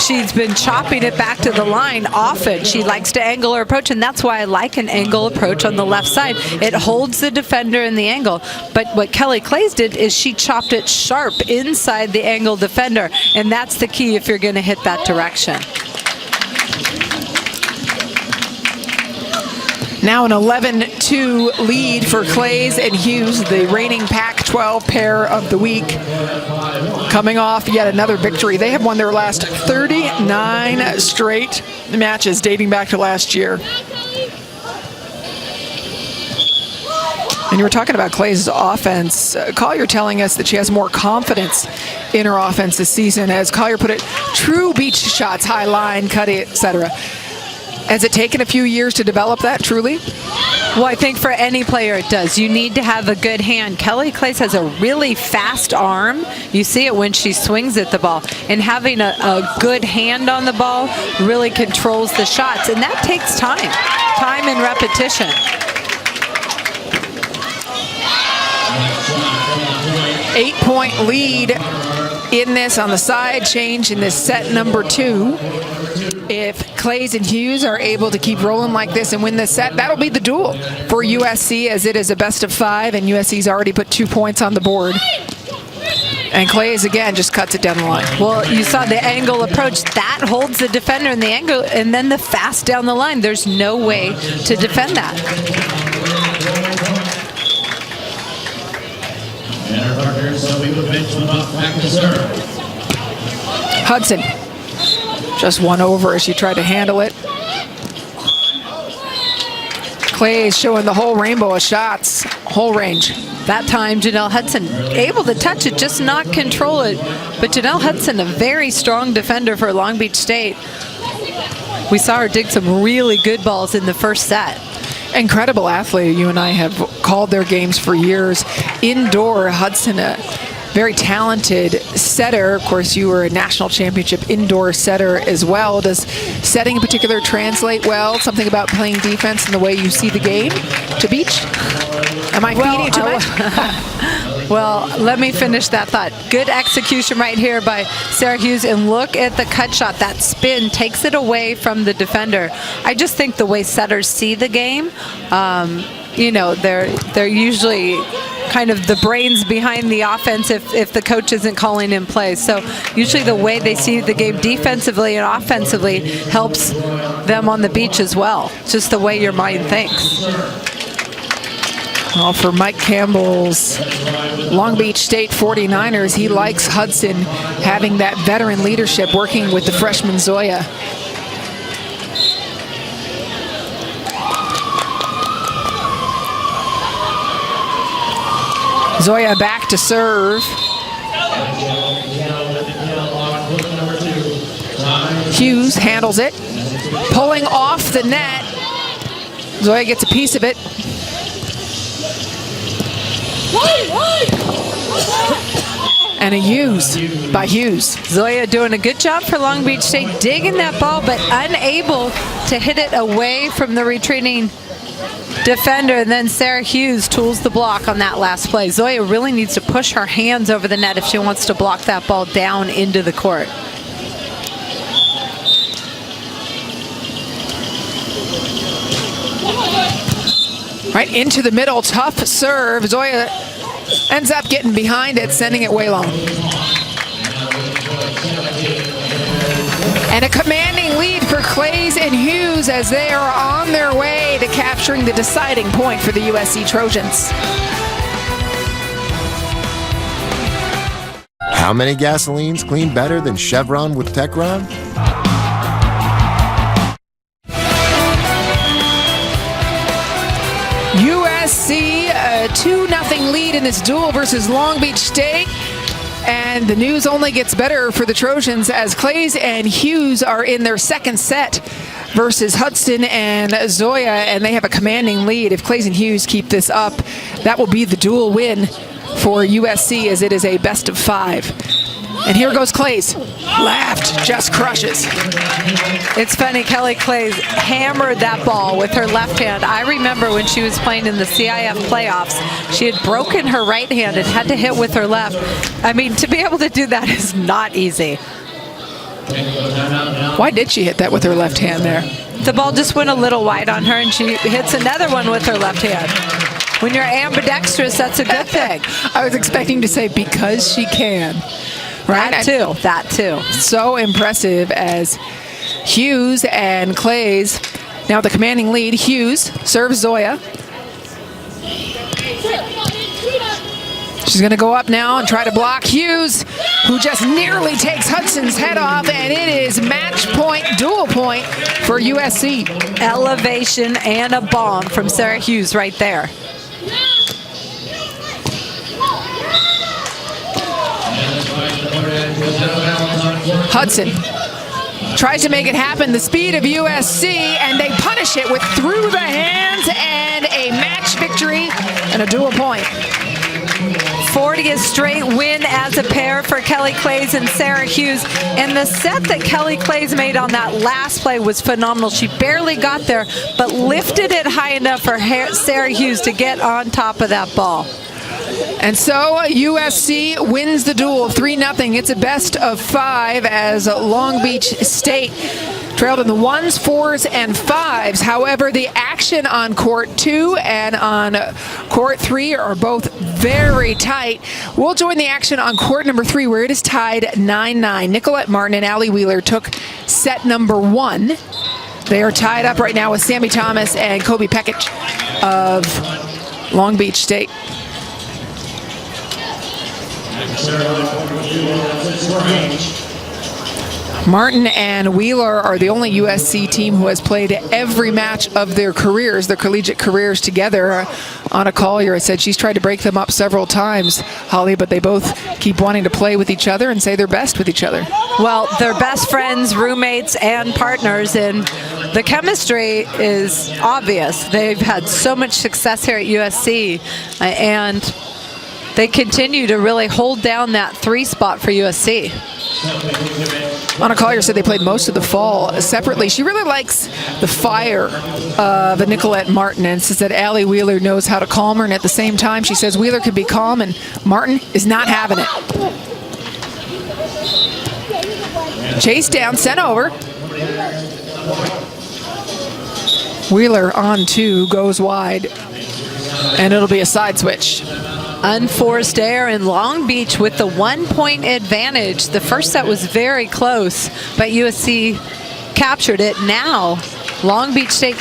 she's been chopping it back to the line often. She likes to angle her approach, and that's why I like an angle approach on the left side. It holds the defender in the angle. But what Kelly Clays did is she chopped it sharp inside the angle defender, and that's the key if you're going to hit that direction. Now an 11-2 lead for Clays and Hughes, the reigning Pac-12 pair of the week. Coming off yet another victory. They have won their last 39 straight matches dating back to last year. And you were talking about Clays' offense. Collier telling us that she has more confidence in her offense this season. As Collier put it, true beach shots, high line, cutting, etc. Has it taken a few years to develop that, truly? Well, I think for any player it does. You need to have a good hand. Kelly Claes has a really fast arm. You see it when she swings at the ball. And having a good hand on the ball really controls the shots. And that takes time and repetition. Eight-point lead in this on the side change in this set number 2. If Claes and Hughes are able to keep rolling like this and win this set, that'll be the duel for USC, as it is a best of 5, and USC's already put 2 points on the board. And Claes, again, just cuts it down the line. Well, you saw the angle approach. That holds the defender in the angle, and then the fast down the line. There's no way to defend that. Hudson just won over as she tried to handle it. Claes showing the whole rainbow of shots, whole range. That time, Janelle Hudson able to touch it, just not control it. But Janelle Hudson, a very strong defender for Long Beach State. We saw her dig some really good balls in the first set. Incredible athlete. You and I have called their games for years. Indoor, Hudson, a very talented setter. Of course, you were a national championship indoor setter as well. Does setting in particular translate well? Something about playing defense and the way you see the game to Beach? Am I feeding you too much? Well, let me finish that thought. Good execution right here by Sarah Hughes, and look at the cut shot. That spin takes it away from the defender. I just think the way setters see the game, you know, they're usually kind of the brains behind the offense if the coach isn't calling in plays. So usually the way they see the game defensively and offensively helps them on the beach as well. Just the way your mind thinks. Well, for Mike Campbell's Long Beach State 49ers, he likes Hudson having that veteran leadership working with the freshman Zoya. Zoya back to serve. Hughes handles it, pulling off the net. Zoya gets a piece of it. And a use by Hughes. Zoya doing a good job for Long Beach State, digging that ball, but unable to hit it away from the retreating defender. And then Sarah Hughes tools the block on that last play. Zoya really needs to push her hands over the net if she wants to block that ball down into the court. Right into the middle, tough serve. Zoya ends up getting behind it, sending it way long. And a commanding lead for Claes and Hughes as they are on their way to capturing the deciding point for the USC Trojans. How many gasolines clean better than Chevron with Techron? USC, a 2-0 lead in this duel versus Long Beach State. And the news only gets better for the Trojans as Claes and Hughes are in their second set versus Hudson and Zoya, and they have a commanding lead. If Claes and Hughes keep this up, that will be the dual win for USC, as it is a best of 5. And here goes Claes. Left, just crushes. It's funny, Kelly Claes hammered that ball with her left hand. I remember when she was playing in the CIF playoffs, she had broken her right hand and had to hit with her left. I mean, to be able to do that is not easy. Why did she hit that with her left hand there? The ball just went a little wide on her, and she hits another one with her left hand. When you're ambidextrous, that's a good thing. I was expecting to say because she can. Right? That too. So impressive as Hughes and Claes. Now the commanding lead. Hughes serves Zoya. She's going to go up now and try to block Hughes, who just nearly takes Hudson's head off, and it is match point, dual point for USC. Elevation and a bomb from Sarah Hughes right there. Hudson tries to make it happen. The speed of USC, and they punish it with through the hands and a match victory and a dual point. 40th straight win as a pair for Kelly Clays and Sarah Hughes. And the set that Kelly Clays made on that last play was phenomenal. She barely got there, but lifted it high enough for Sarah Hughes to get on top of that ball. And so USC wins the duel 3-0. It's a best of 5 as Long Beach State trailed in the 1s, 4s, and 5s. However, the action on court 2 and on court 3 are both very tight. We'll join the action on court number 3 where it is tied 9-9. Nicolette Martin and Allie Wheeler took set number 1. They are tied up right now with Sammy Thomas and Kobe Pekic of Long Beach State. Martin and Wheeler are the only USC team who has played every match of their careers, their collegiate careers together. Anna Collier said she's tried to break them up several times, Holly, but they both keep wanting to play with each other and say they're best with each other. Well, they're best friends, roommates, and partners, and the chemistry is obvious. They've had so much success here at USC, and they continue to really hold down that 3 spot for USC. Anna Collier said they played most of the fall separately. She really likes the fire of Nicolette Martin and says that Allie Wheeler knows how to calm her. And at the same time, she says Wheeler could be calm and Martin is not having it. Chase down, sent over. Wheeler on 2, goes wide. And it'll be a side switch. Unforced error in Long Beach with the 1-point advantage. The first set was very close, but USC captured it. Now, Long Beach State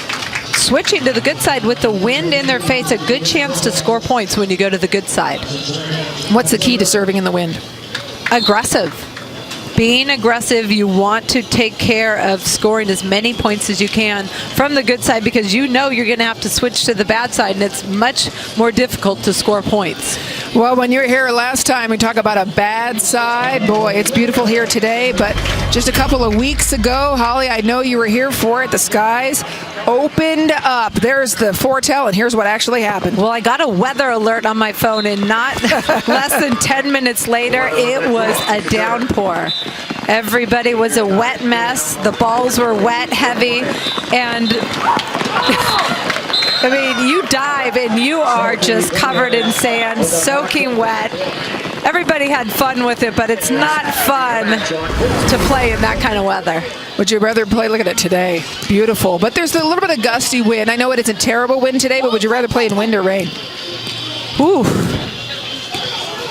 switching to the good side with the wind in their face. A good chance to score points when you go to the good side. What's the key to serving in the wind? Aggressive. Being aggressive, you want to take care of scoring as many points as you can from the good side because you know you're going to have to switch to the bad side, and it's much more difficult to score points. Well, when you were here last time, we talked about a bad side. Boy, it's beautiful here today, but just a couple of weeks ago, Holly, I know you were here for it. The skies opened up. There's the foretell, and here's what actually happened. Well, I got a weather alert on my phone, and not less than 10 minutes later, it was a downpour. Everybody was a wet mess. The balls were wet, heavy, and I mean, you dive and you are just covered in sand, soaking wet. Everybody had fun with it, but it's not fun to play in that kind of weather. Would you rather play? Look at it today. Beautiful. But there's a little bit of gusty wind. I know it isn't terrible wind today, but would you rather play in wind or rain? Ooh.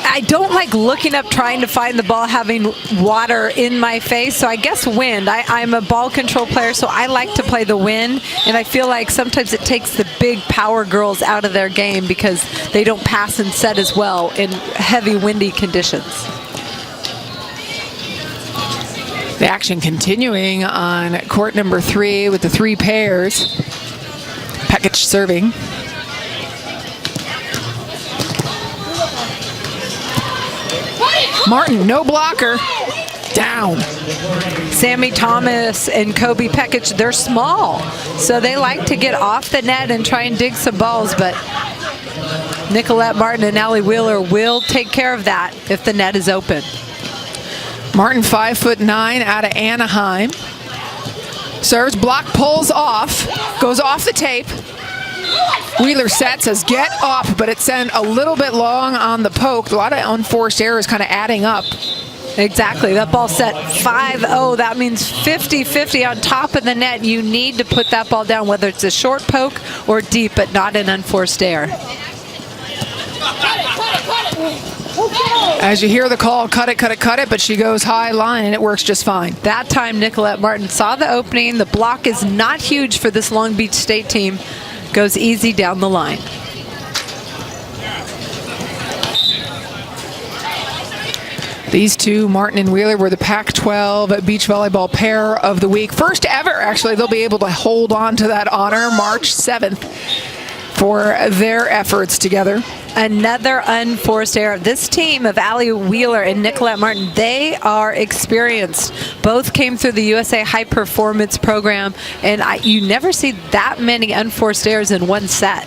I don't like looking up trying to find the ball having water in my face, so I guess wind. I'm a ball control player, so I like to play the wind, and I feel like sometimes it takes the big power girls out of their game because they don't pass and set as well in heavy windy conditions. The action continuing on court number 3 with the 3 pairs. Pekic serving. Martin, no blocker. Down. Sammy Thomas and Kobe Pekic, they're small, so they like to get off the net and try and dig some balls, but Nicolette Martin and Allie Wheeler will take care of that if the net is open. Martin, 5'9", out of Anaheim. Serves, block, pulls off, goes off the tape. Wheeler set, says get up, but it sent a little bit long on the poke. A lot of unforced errors kind of adding up. Exactly. That ball set 5-0. That means 50-50 on top of the net. You need to put that ball down, whether it's a short poke or deep, but not an unforced error. As you hear the call, cut it, cut it, cut it, but she goes high line and it works just fine. That time, Nicolette Martin saw the opening. The block is not huge for this Long Beach State team. Goes easy down the line. These two, Martin and Wheeler, were the Pac-12 beach volleyball pair of the week. First ever, actually. They'll be able to hold on to that honor March 7th for their efforts together. another unforced error. This team of Allie Wheeler and Nicolette Martin, they are experienced. Both came through the USA High Performance program, and you never see that many unforced errors in one set.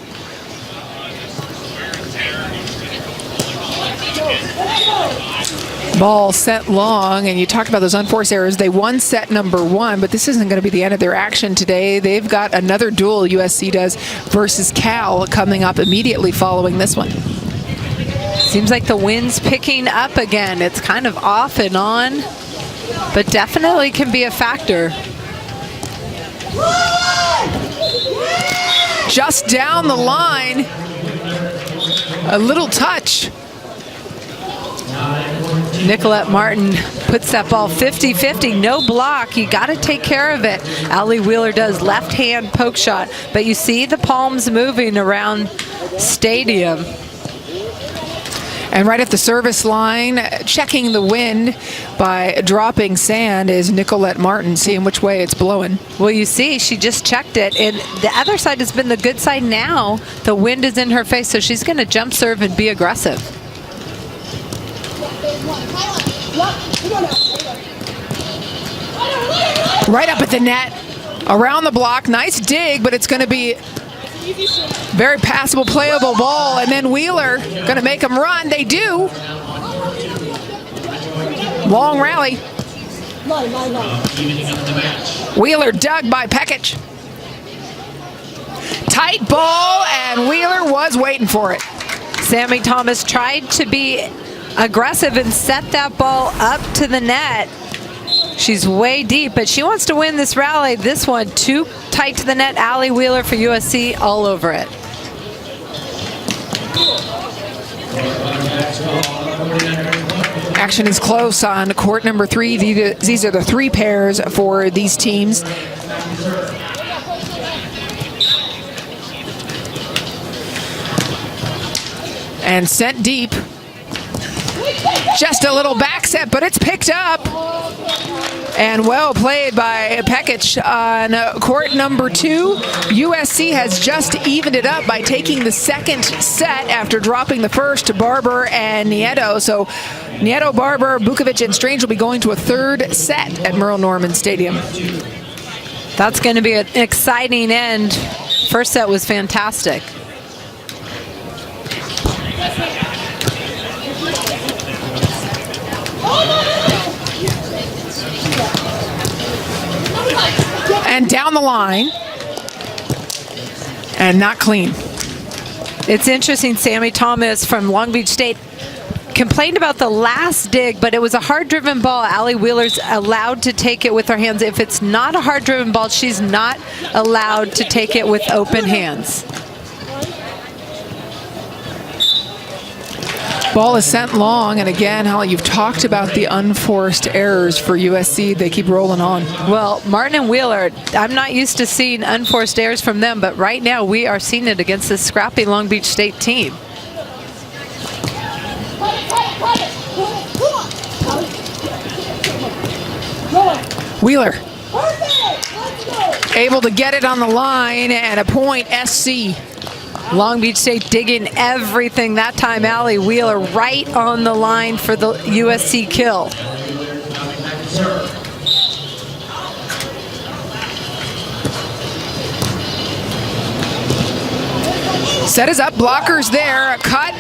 Ball sent long, and you talked about those unforced errors. They won set number 1, but this isn't going to be the end of their action today. They've got another duel, USC does, versus Cal coming up immediately following this one. Seems like the wind's picking up again. It's kind of off and on, but definitely can be a factor. Just down the line, a little touch. Nicolette Martin puts that ball 50-50, no block. You got to take care of it. Allie Wheeler does left hand poke shot, but you see the palms moving around stadium. And right at the service line, checking the wind by dropping sand is Nicolette Martin, seeing which way it's blowing. Well, you see, she just checked it, and the other side has been the good side now. The wind is in her face, so she's going to jump serve and be aggressive. Right up at the net, around the block, nice dig, but it's going to be very passable, playable ball, and then Wheeler going to make them run. They do. Long rally. Wheeler dug by Pekic. Tight ball, and Wheeler was waiting for it. Sammy Thomas tried to be aggressive and set that ball up to the net. She's way deep, but she wants to win this rally. This one too tight to the net. Allie Wheeler for USC all over it. Action is close on court number 3. These are the 3 pairs for these teams. And sent deep. Just a little back set, but it's picked up. And well played by Pekic on court number 2. USC has just evened it up by taking the second set after dropping the first to Barber and Nieto. So Nieto, Barber, Bukovic, and Strange will be going to a third set at Merle Norman Stadium. That's going to be an exciting end. First set was fantastic. And down the line, and not clean. It's interesting, Sammy Thomas from Long Beach State complained about the last dig, but it was a hard-driven ball. Allie Wheeler's allowed to take it with her hands. If it's not a hard-driven ball, she's not allowed to take it with open hands. Ball is sent long, and again, Holly, you've talked about the unforced errors for USC. They keep rolling on. Well, Martin and Wheeler, I'm not used to seeing unforced errors from them, but right now we are seeing it against this scrappy Long Beach State team. Wheeler able to get it on the line, and a point SC. Long Beach State digging everything that time. Allie Wheeler right on the line for the USC kill. Set is up, blockers there, cut,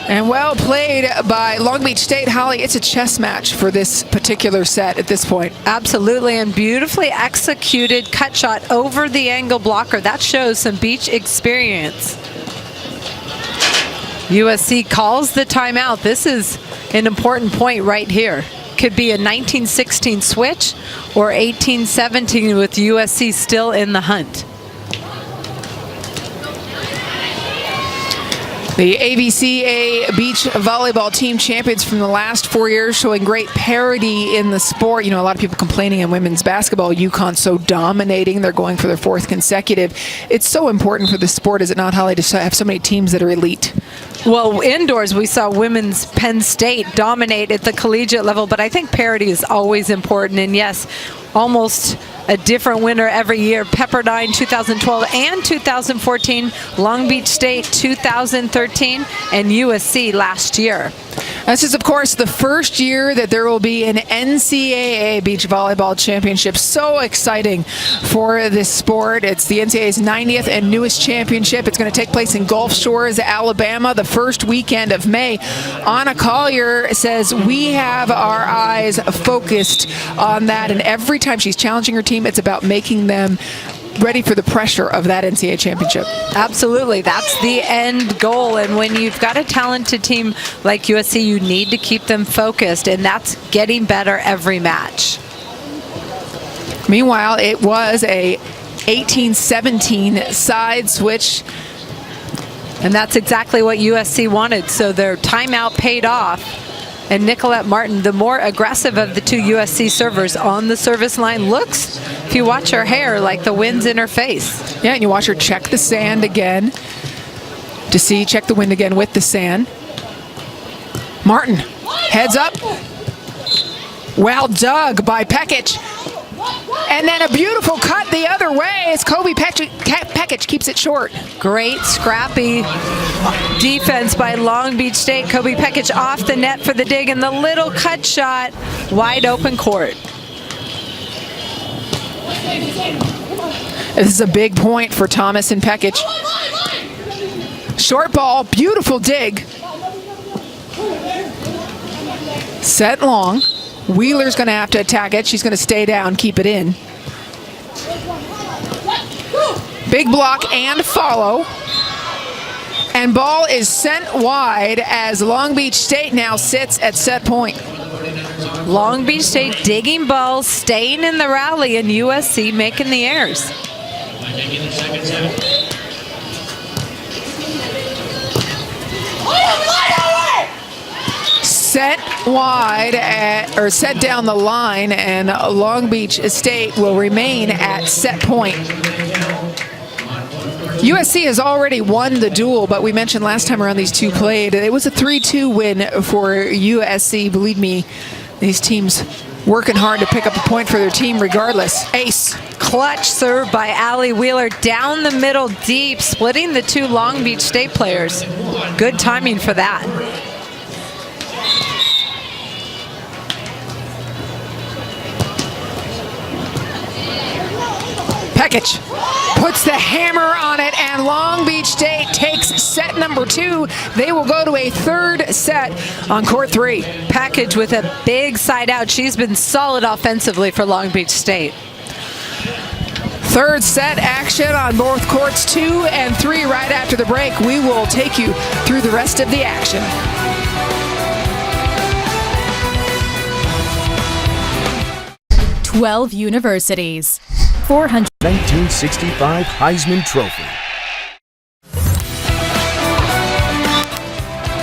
and well played by Long Beach State. Holly, it's a chess match for this particular set at this point. Absolutely, and beautifully executed cut shot over the angle blocker. That shows some beach experience. USC calls the timeout. This is an important point right here. Could be a 1916 switch or 1817 with USC still in the hunt. The AVCA Beach Volleyball Team champions from the last 4 years, showing great parity in the sport. You know, a lot of people complaining in women's basketball, UConn's so dominating. They're going for their 4th consecutive. It's so important for the sport, is it not, Holly, to have so many teams that are elite? Well, indoors we saw women's Penn State dominate at the collegiate level, but I think parity is always important. And yes, almost a different winner every year. Pepperdine 2012 and 2014, Long Beach State 2013, and USC last year. This is, of course, the first year that there will be an NCAA beach volleyball championship. So exciting for this sport. It's the NCAA's 90th and newest championship. It's going to take place in Gulf Shores, Alabama, the first weekend of May. Anna Collier says we have our eyes focused on that, and every time she's challenging her team, it's about making them ready for the pressure of that NCAA championship. Absolutely. That's the end goal. And when you've got a talented team like USC, you need to keep them focused, and that's getting better every match. Meanwhile, it was a 18-17 side switch. And that's exactly what USC wanted. So their timeout paid off. And Nicolette Martin, the more aggressive of the two USC servers on the service line, looks, if you watch her hair, like the wind's in her face. Yeah, and you watch her check the sand again to see, check the wind again with the sand. Martin, heads up. Well dug by Pekic. And then a beautiful cut the other way as Kobe Pekic keeps it short. Great scrappy defense by Long Beach State. Kobe Pekic off the net for the dig, and the little cut shot, wide open court. This is a big point for Thomas and Pekic. Short ball, beautiful dig. Set long. Wheeler's going to have to attack it. She's going to stay down, keep it in. Big block and follow. And ball is sent wide as Long Beach State now sits at set point. Long Beach State digging balls, staying in the rally, and USC making the errors. Set wide or set down the line, and Long Beach State will remain at set point. USC has already won the duel, but we mentioned last time around these two played, it was a 3-2 win for USC. Believe me, these teams working hard to pick up a point for their team regardless. Ace. Clutch serve by Allie Wheeler down the middle deep, splitting the two Long Beach State players. Good timing for that. Pekic puts the hammer on it, and Long Beach State takes set number 2. They will go to a third set on court 3. Package with a big side out. She's been solid offensively for Long Beach State. Third set action on both courts 2 and 3 right after the break. We will take you through the rest of the action. Twelve universities. 1965 Heisman Trophy.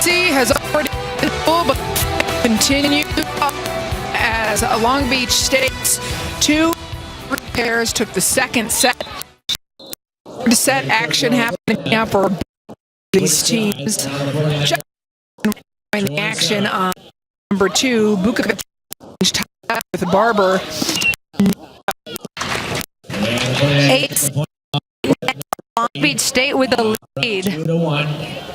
USC has already but continued as Long Beach State's 2 pairs took the second set. Third set action happening now for these teams. Just in the action on number 2, Bukovic tied with Barber. 8. Long Beach State with the lead.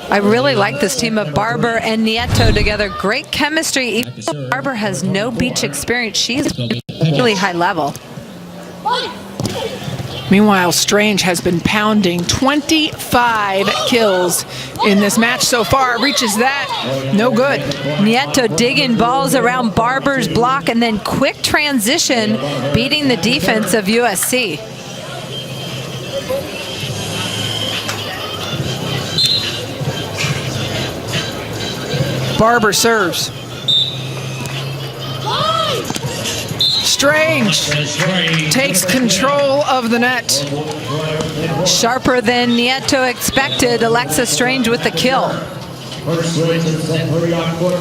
I really like this team of Barber and Nieto together. Great chemistry. Even though Barber has no beach experience, she's really high level. Meanwhile, Strange has been pounding 25 kills in this match so far. Reaches that, no good. Nieto digging balls around Barber's block, and then quick transition, beating the defense of USC. Barber serves. Strange takes control of the net. Sharper than Nieto expected. Alexa Strange with the kill.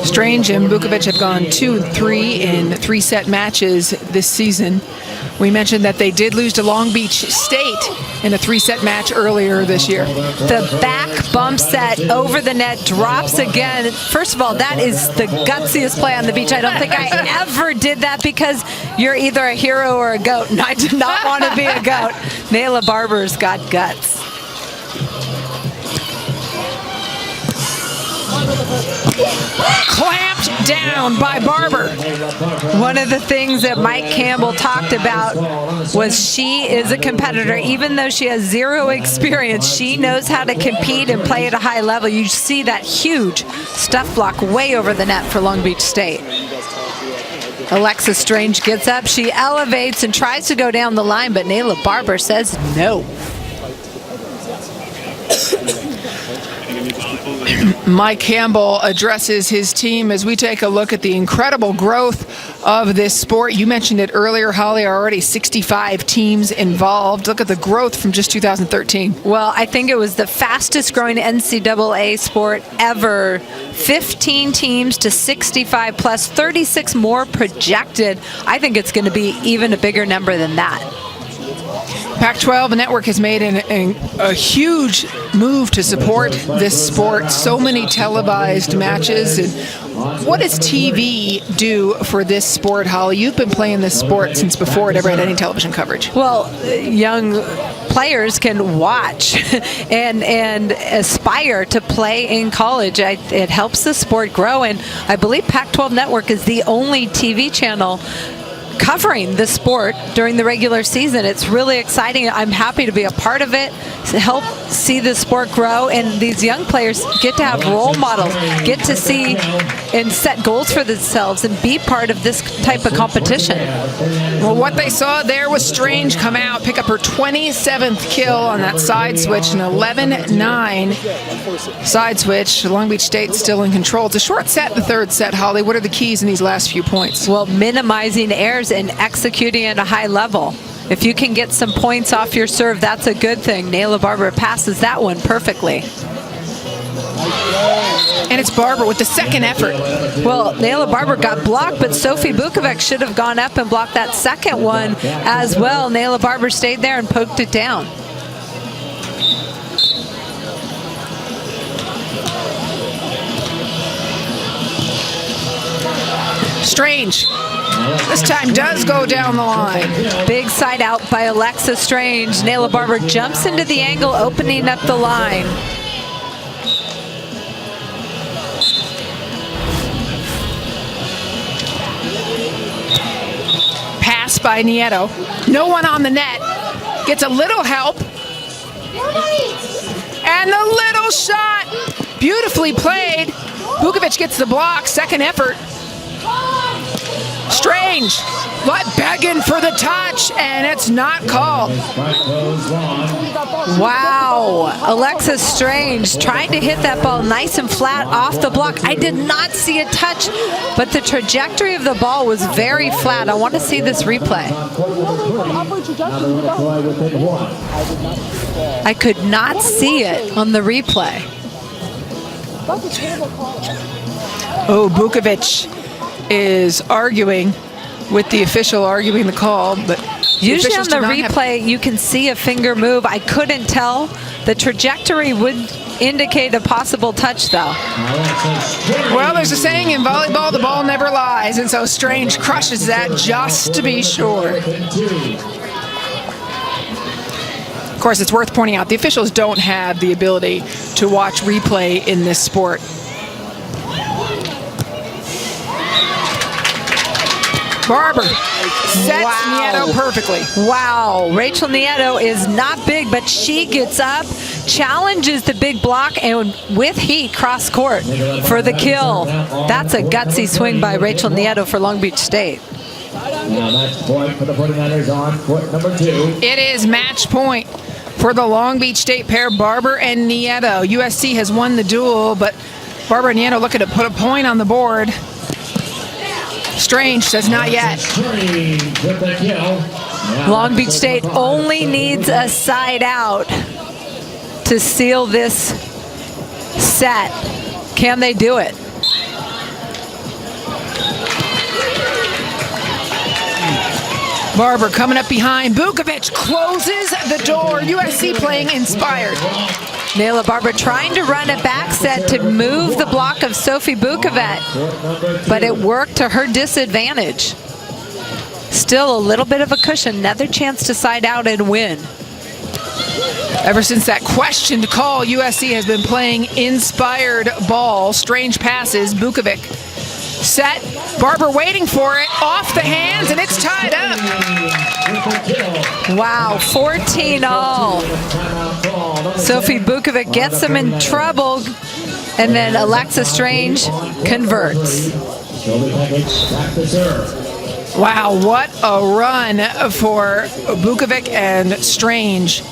Strange and Vukovic have gone 2-3 in three-set matches this season. We mentioned that they did lose to Long Beach State in a three-set match earlier this year. The back bump set over the net drops again. First of all, that is the gutsiest play on the beach. I don't think I ever did that because you're either a hero or a goat, and I did not want to be a goat. Nayla Barber's got guts. Clamped down by Barber. One of the things that Mike Campbell talked about was she is a competitor. Even though she has zero experience, she knows how to compete and play at a high level. You see that huge stuff block way over the net for Long Beach State. Alexis Strange gets up. She elevates and tries to go down the line, but Nayla Barber says no. Mike Campbell addresses his team as we take a look at the incredible growth of this sport. You mentioned it earlier, Holly, already 65 teams involved. Look at the growth from just 2013. Well, I think it was the fastest growing NCAA sport ever. 15 teams to 65 plus, 36 more projected. I think it's going to be even a bigger number than that. Pac-12 Network has made a huge move to support this sport. So many televised matches. And what does TV do for this sport, Holly? You've been playing this sport since before it ever had any television coverage. Well, young players can watch and aspire to play in college. It helps the sport grow, and I believe Pac-12 Network is the only TV channel covering the sport during the regular season. It's really exciting. I'm happy to be a part of it, to help see the sport grow, and these young players get to have role models, get to see and set goals for themselves and be part of this type of competition. Well, what they saw there was Strange come out, pick up her 27th kill on that side switch, an 11-9 side switch. Long Beach State still in control. It's a short set, the third set, Holly. What are the keys in these last few points? Well, minimizing errors and executing at a high level. If you can get some points off your serve, that's a good thing. Nayla Barber passes that one perfectly. And it's Barber with the second effort. Well, Nayla Barber got blocked, but Sophie Vukovic should have gone up and blocked that second one as well. Nayla Barber stayed there and poked it down. Strange. This time does go down the line. Big side out by Alexis Strange. Nayla Barber jumps into the angle, opening up the line. Pass by Nieto. No one on the net. Gets a little help. And the little shot. Beautifully played. Vukovic gets the block. Second effort. Strange, but begging for the touch, and it's not called. Wow, Alexis Strange trying to hit that ball nice and flat off the block. I did not see a touch, but the trajectory of the ball was very flat. I want to see this replay. I could not see it on the replay. Oh, Vukovic is arguing with the official, arguing the call, but usually on the replay you can see a finger move. I couldn't tell. The trajectory would indicate a possible touch though. Well, there's a saying in volleyball, the ball never lies, and so Strange crushes that just to be sure. Of course, it's worth pointing out the officials don't have the ability to watch replay in this sport. Barber sets Nieto perfectly. Wow, Rachel Nieto is not big, but she gets up, challenges the big block, and with heat, cross court for the kill. That's a gutsy swing by Rachel Nieto for Long Beach State. Now match point for the 49ers on court number 2. It is match point for the Long Beach State pair, Barber and Nieto. USC has won the duel, but Barber and Nieto looking to put a point on the board. Strange says not yet. Long Beach State only needs a side out to seal this set. Can they do it? Barber coming up behind. Bukovic closes the door. USC playing inspired. Nayla Barber trying to run a back set to move the block of Sophie Bukovic, but it worked to her disadvantage. Still a little bit of a cushion. Another chance to side out and win. Ever since that questioned call, USC has been playing inspired ball. Strange passes. Bukovic set. Barber waiting for it. Off the hands, and it's tied up. Wow, 14-all. Sophie Bukovic gets them in trouble, and then Alexa Strange converts. Wow, what a run for Bukovic and Strange.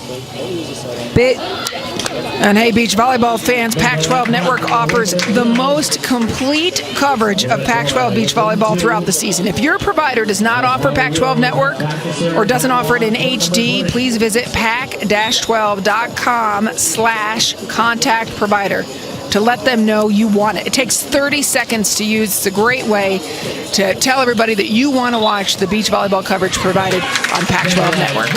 And hey, beach volleyball fans, Pac-12 Network offers the most complete coverage of Pac-12 beach volleyball throughout the season. If your provider does not offer Pac-12 Network or doesn't offer it in HD, please visit pac-12.com/contact provider to let them know you want it. It takes 30 seconds to use. It's a great way to tell everybody that you want to watch the beach volleyball coverage provided on Pac-12 Network.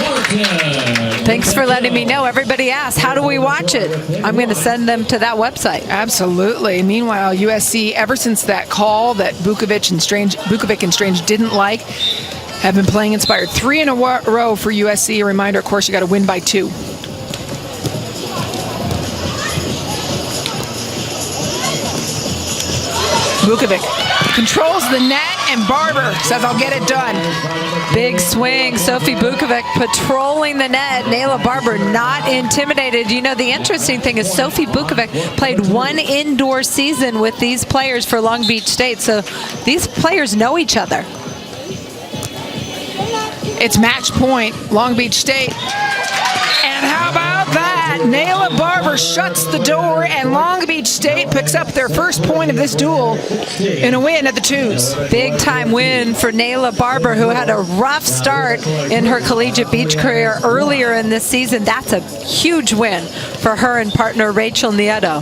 Thanks for letting me know. Everybody asks, how do we watch it? I'm going to send them to that website. Absolutely. Meanwhile, USC, ever since that call that Bukovic and Strange didn't like, have been playing inspired. 3 in a row for USC. A reminder, of course, you got to win by 2. Bukovic controls the net, and Barber says, I'll get it done. Big swing. Sophie Bukovic patrolling the net. Nayla Barber not intimidated. You know, the interesting thing is Sophie Bukovic played 1 indoor season with these players for Long Beach State, so these players know each other. It's match point, Long Beach State. And how about that? Nayla Barber shuts the door, and Long Beach State picks up their first point of this duel in a win at the 2s. Big time win for Nayla Barber, who had a rough start in her collegiate beach career earlier in this season. That's a huge win for her and partner Rachel Nieto.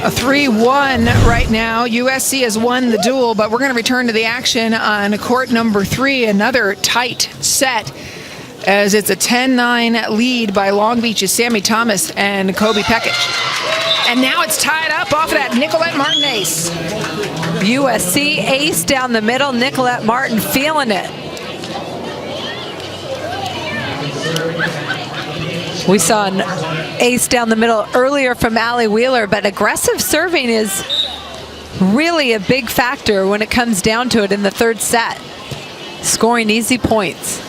A 3-1 right now. USC has won the duel, but we're going to return to the action on court number 3. Another tight set, as it's a 10-9 lead by Long Beach's Sammy Thomas and Kobe Pekic. And now it's tied up off of that Nicolette Martin ace. USC ace down the middle. Nicolette Martin feeling it. We saw an ace down the middle earlier from Allie Wheeler, but aggressive serving is really a big factor when it comes down to it in the 3rd set. Scoring easy points.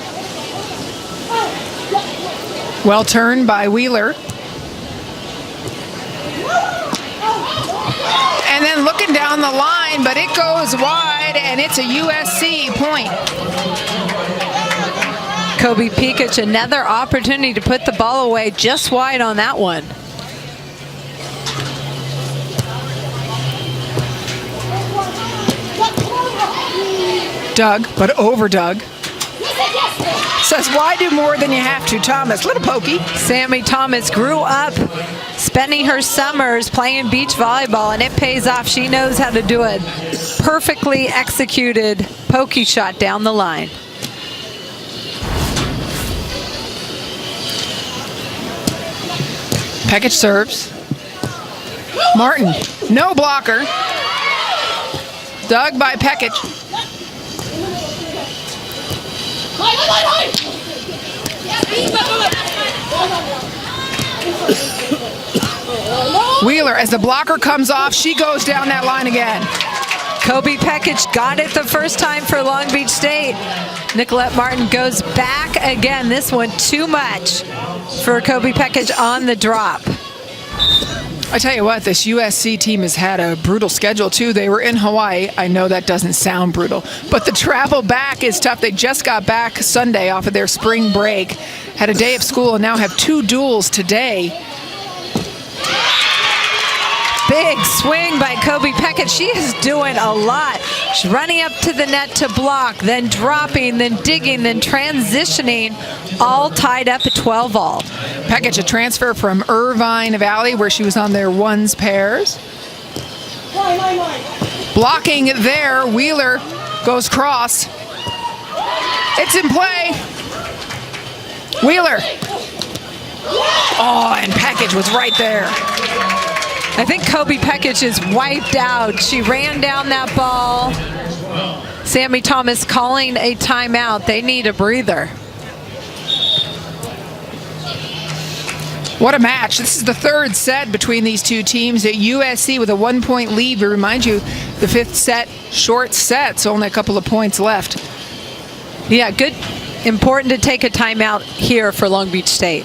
Well turned by Wheeler. And then looking down the line, but it goes wide, and it's a USC point. Kobe Pekic, another opportunity to put the ball away, just wide on that one. Doug, but over Doug. Says, why do more than you have to, Thomas? Little pokey. Sammy Thomas grew up spending her summers playing beach volleyball, and it pays off. She knows how to do a perfectly executed pokey shot down the line. Pekic serves. Martin, no blocker. Dug by Pekic. Wheeler, as the blocker comes off, she goes down that line again. Kobe Pekic got it the first time for Long Beach State. Nicolette Martin goes back again. This one too much for Kobe Pekic on the drop. I tell you what, this USC team has had a brutal schedule too. They were in Hawaii. I know that doesn't sound brutal, but the travel back is tough. They just got back Sunday off of their spring break, had a day of school, and now have 2 duels today. Big swing by Kobe Pekic. She is doing a lot. She's running up to the net to block, then dropping, then digging, then transitioning, all tied up at 12-all. Pekic, a transfer from Irvine Valley, where she was on their ones pairs. Blocking there, Wheeler goes cross. It's in play. Wheeler. Oh, and Pekic was right there. I think Kobe Pekic is wiped out. She ran down that ball. Sammy Thomas calling a timeout. They need a breather. What a match. This is the third set between these two teams at USC with a 1-point lead. We remind you, the fifth set, short set, so only a couple of points left. Yeah, good. Important to take a timeout here for Long Beach State.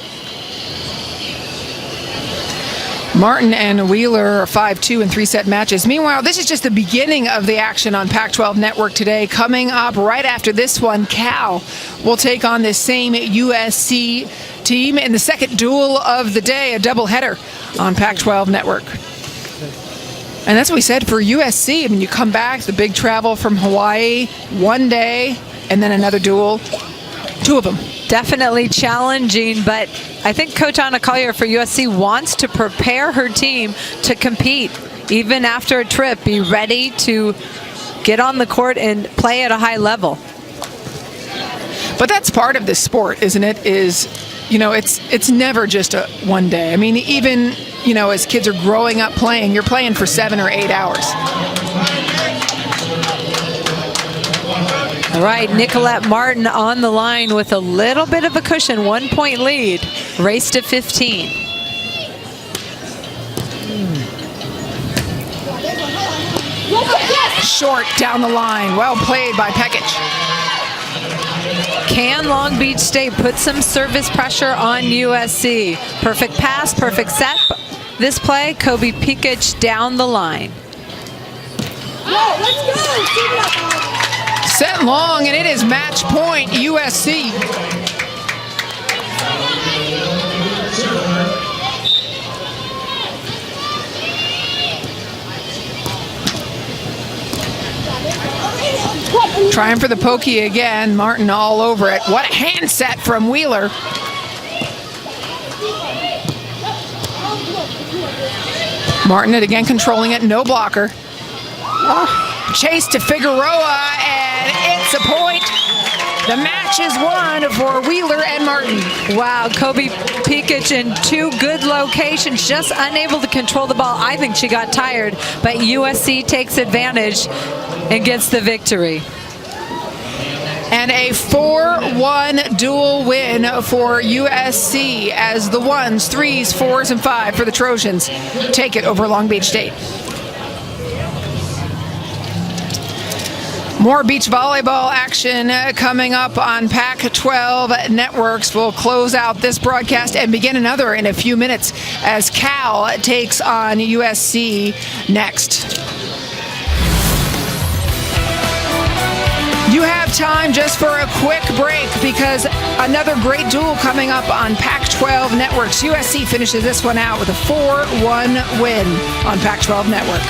Martin and Wheeler are 5-2 in three-set matches. Meanwhile, this is just the beginning of the action on Pac-12 Network today. Coming up right after this one, Cal will take on this same USC team in the second duel of the day, a doubleheader on Pac-12 Network. And that's what we said for USC. I mean, you come back, the big travel from Hawaii, one day, and then another duel, two of them. Definitely challenging, but I think Coach Anna Collier for USC wants to prepare her team to compete, even after a trip, be ready to get on the court and play at a high level. But that's part of this sport, isn't it? It's never just a one day. I mean, even, as kids are growing up playing, you're playing for 7 or 8 hours. All right, Nicolette Martin on the line with a little bit of a cushion, 1-point lead, race to 15. Short down the line, well played by Pekic. Can Long Beach State put some service pressure on USC? Perfect pass, perfect set. This play, Kobe Pekic down the line. Set long, and it is match point USC. Trying for the pokey again. Martin all over it. What a hand set from Wheeler. Martin it again, controlling it. No blocker. Chase to Figueroa, and it's a point. The match is won for Wheeler and Martin. Wow, Kobe Pekic in two good locations, just unable to control the ball. I think she got tired, but USC takes advantage and gets the victory. And a 4-1 dual win for USC as the 1s, 3s, 4s, and 5 for the Trojans take it over Long Beach State. More beach volleyball action coming up on Pac-12 Networks. We'll close out this broadcast and begin another in a few minutes as Cal takes on USC next. You have time just for a quick break because another great duel coming up on Pac-12 Networks. USC finishes this one out with a 4-1 win on Pac-12 Network.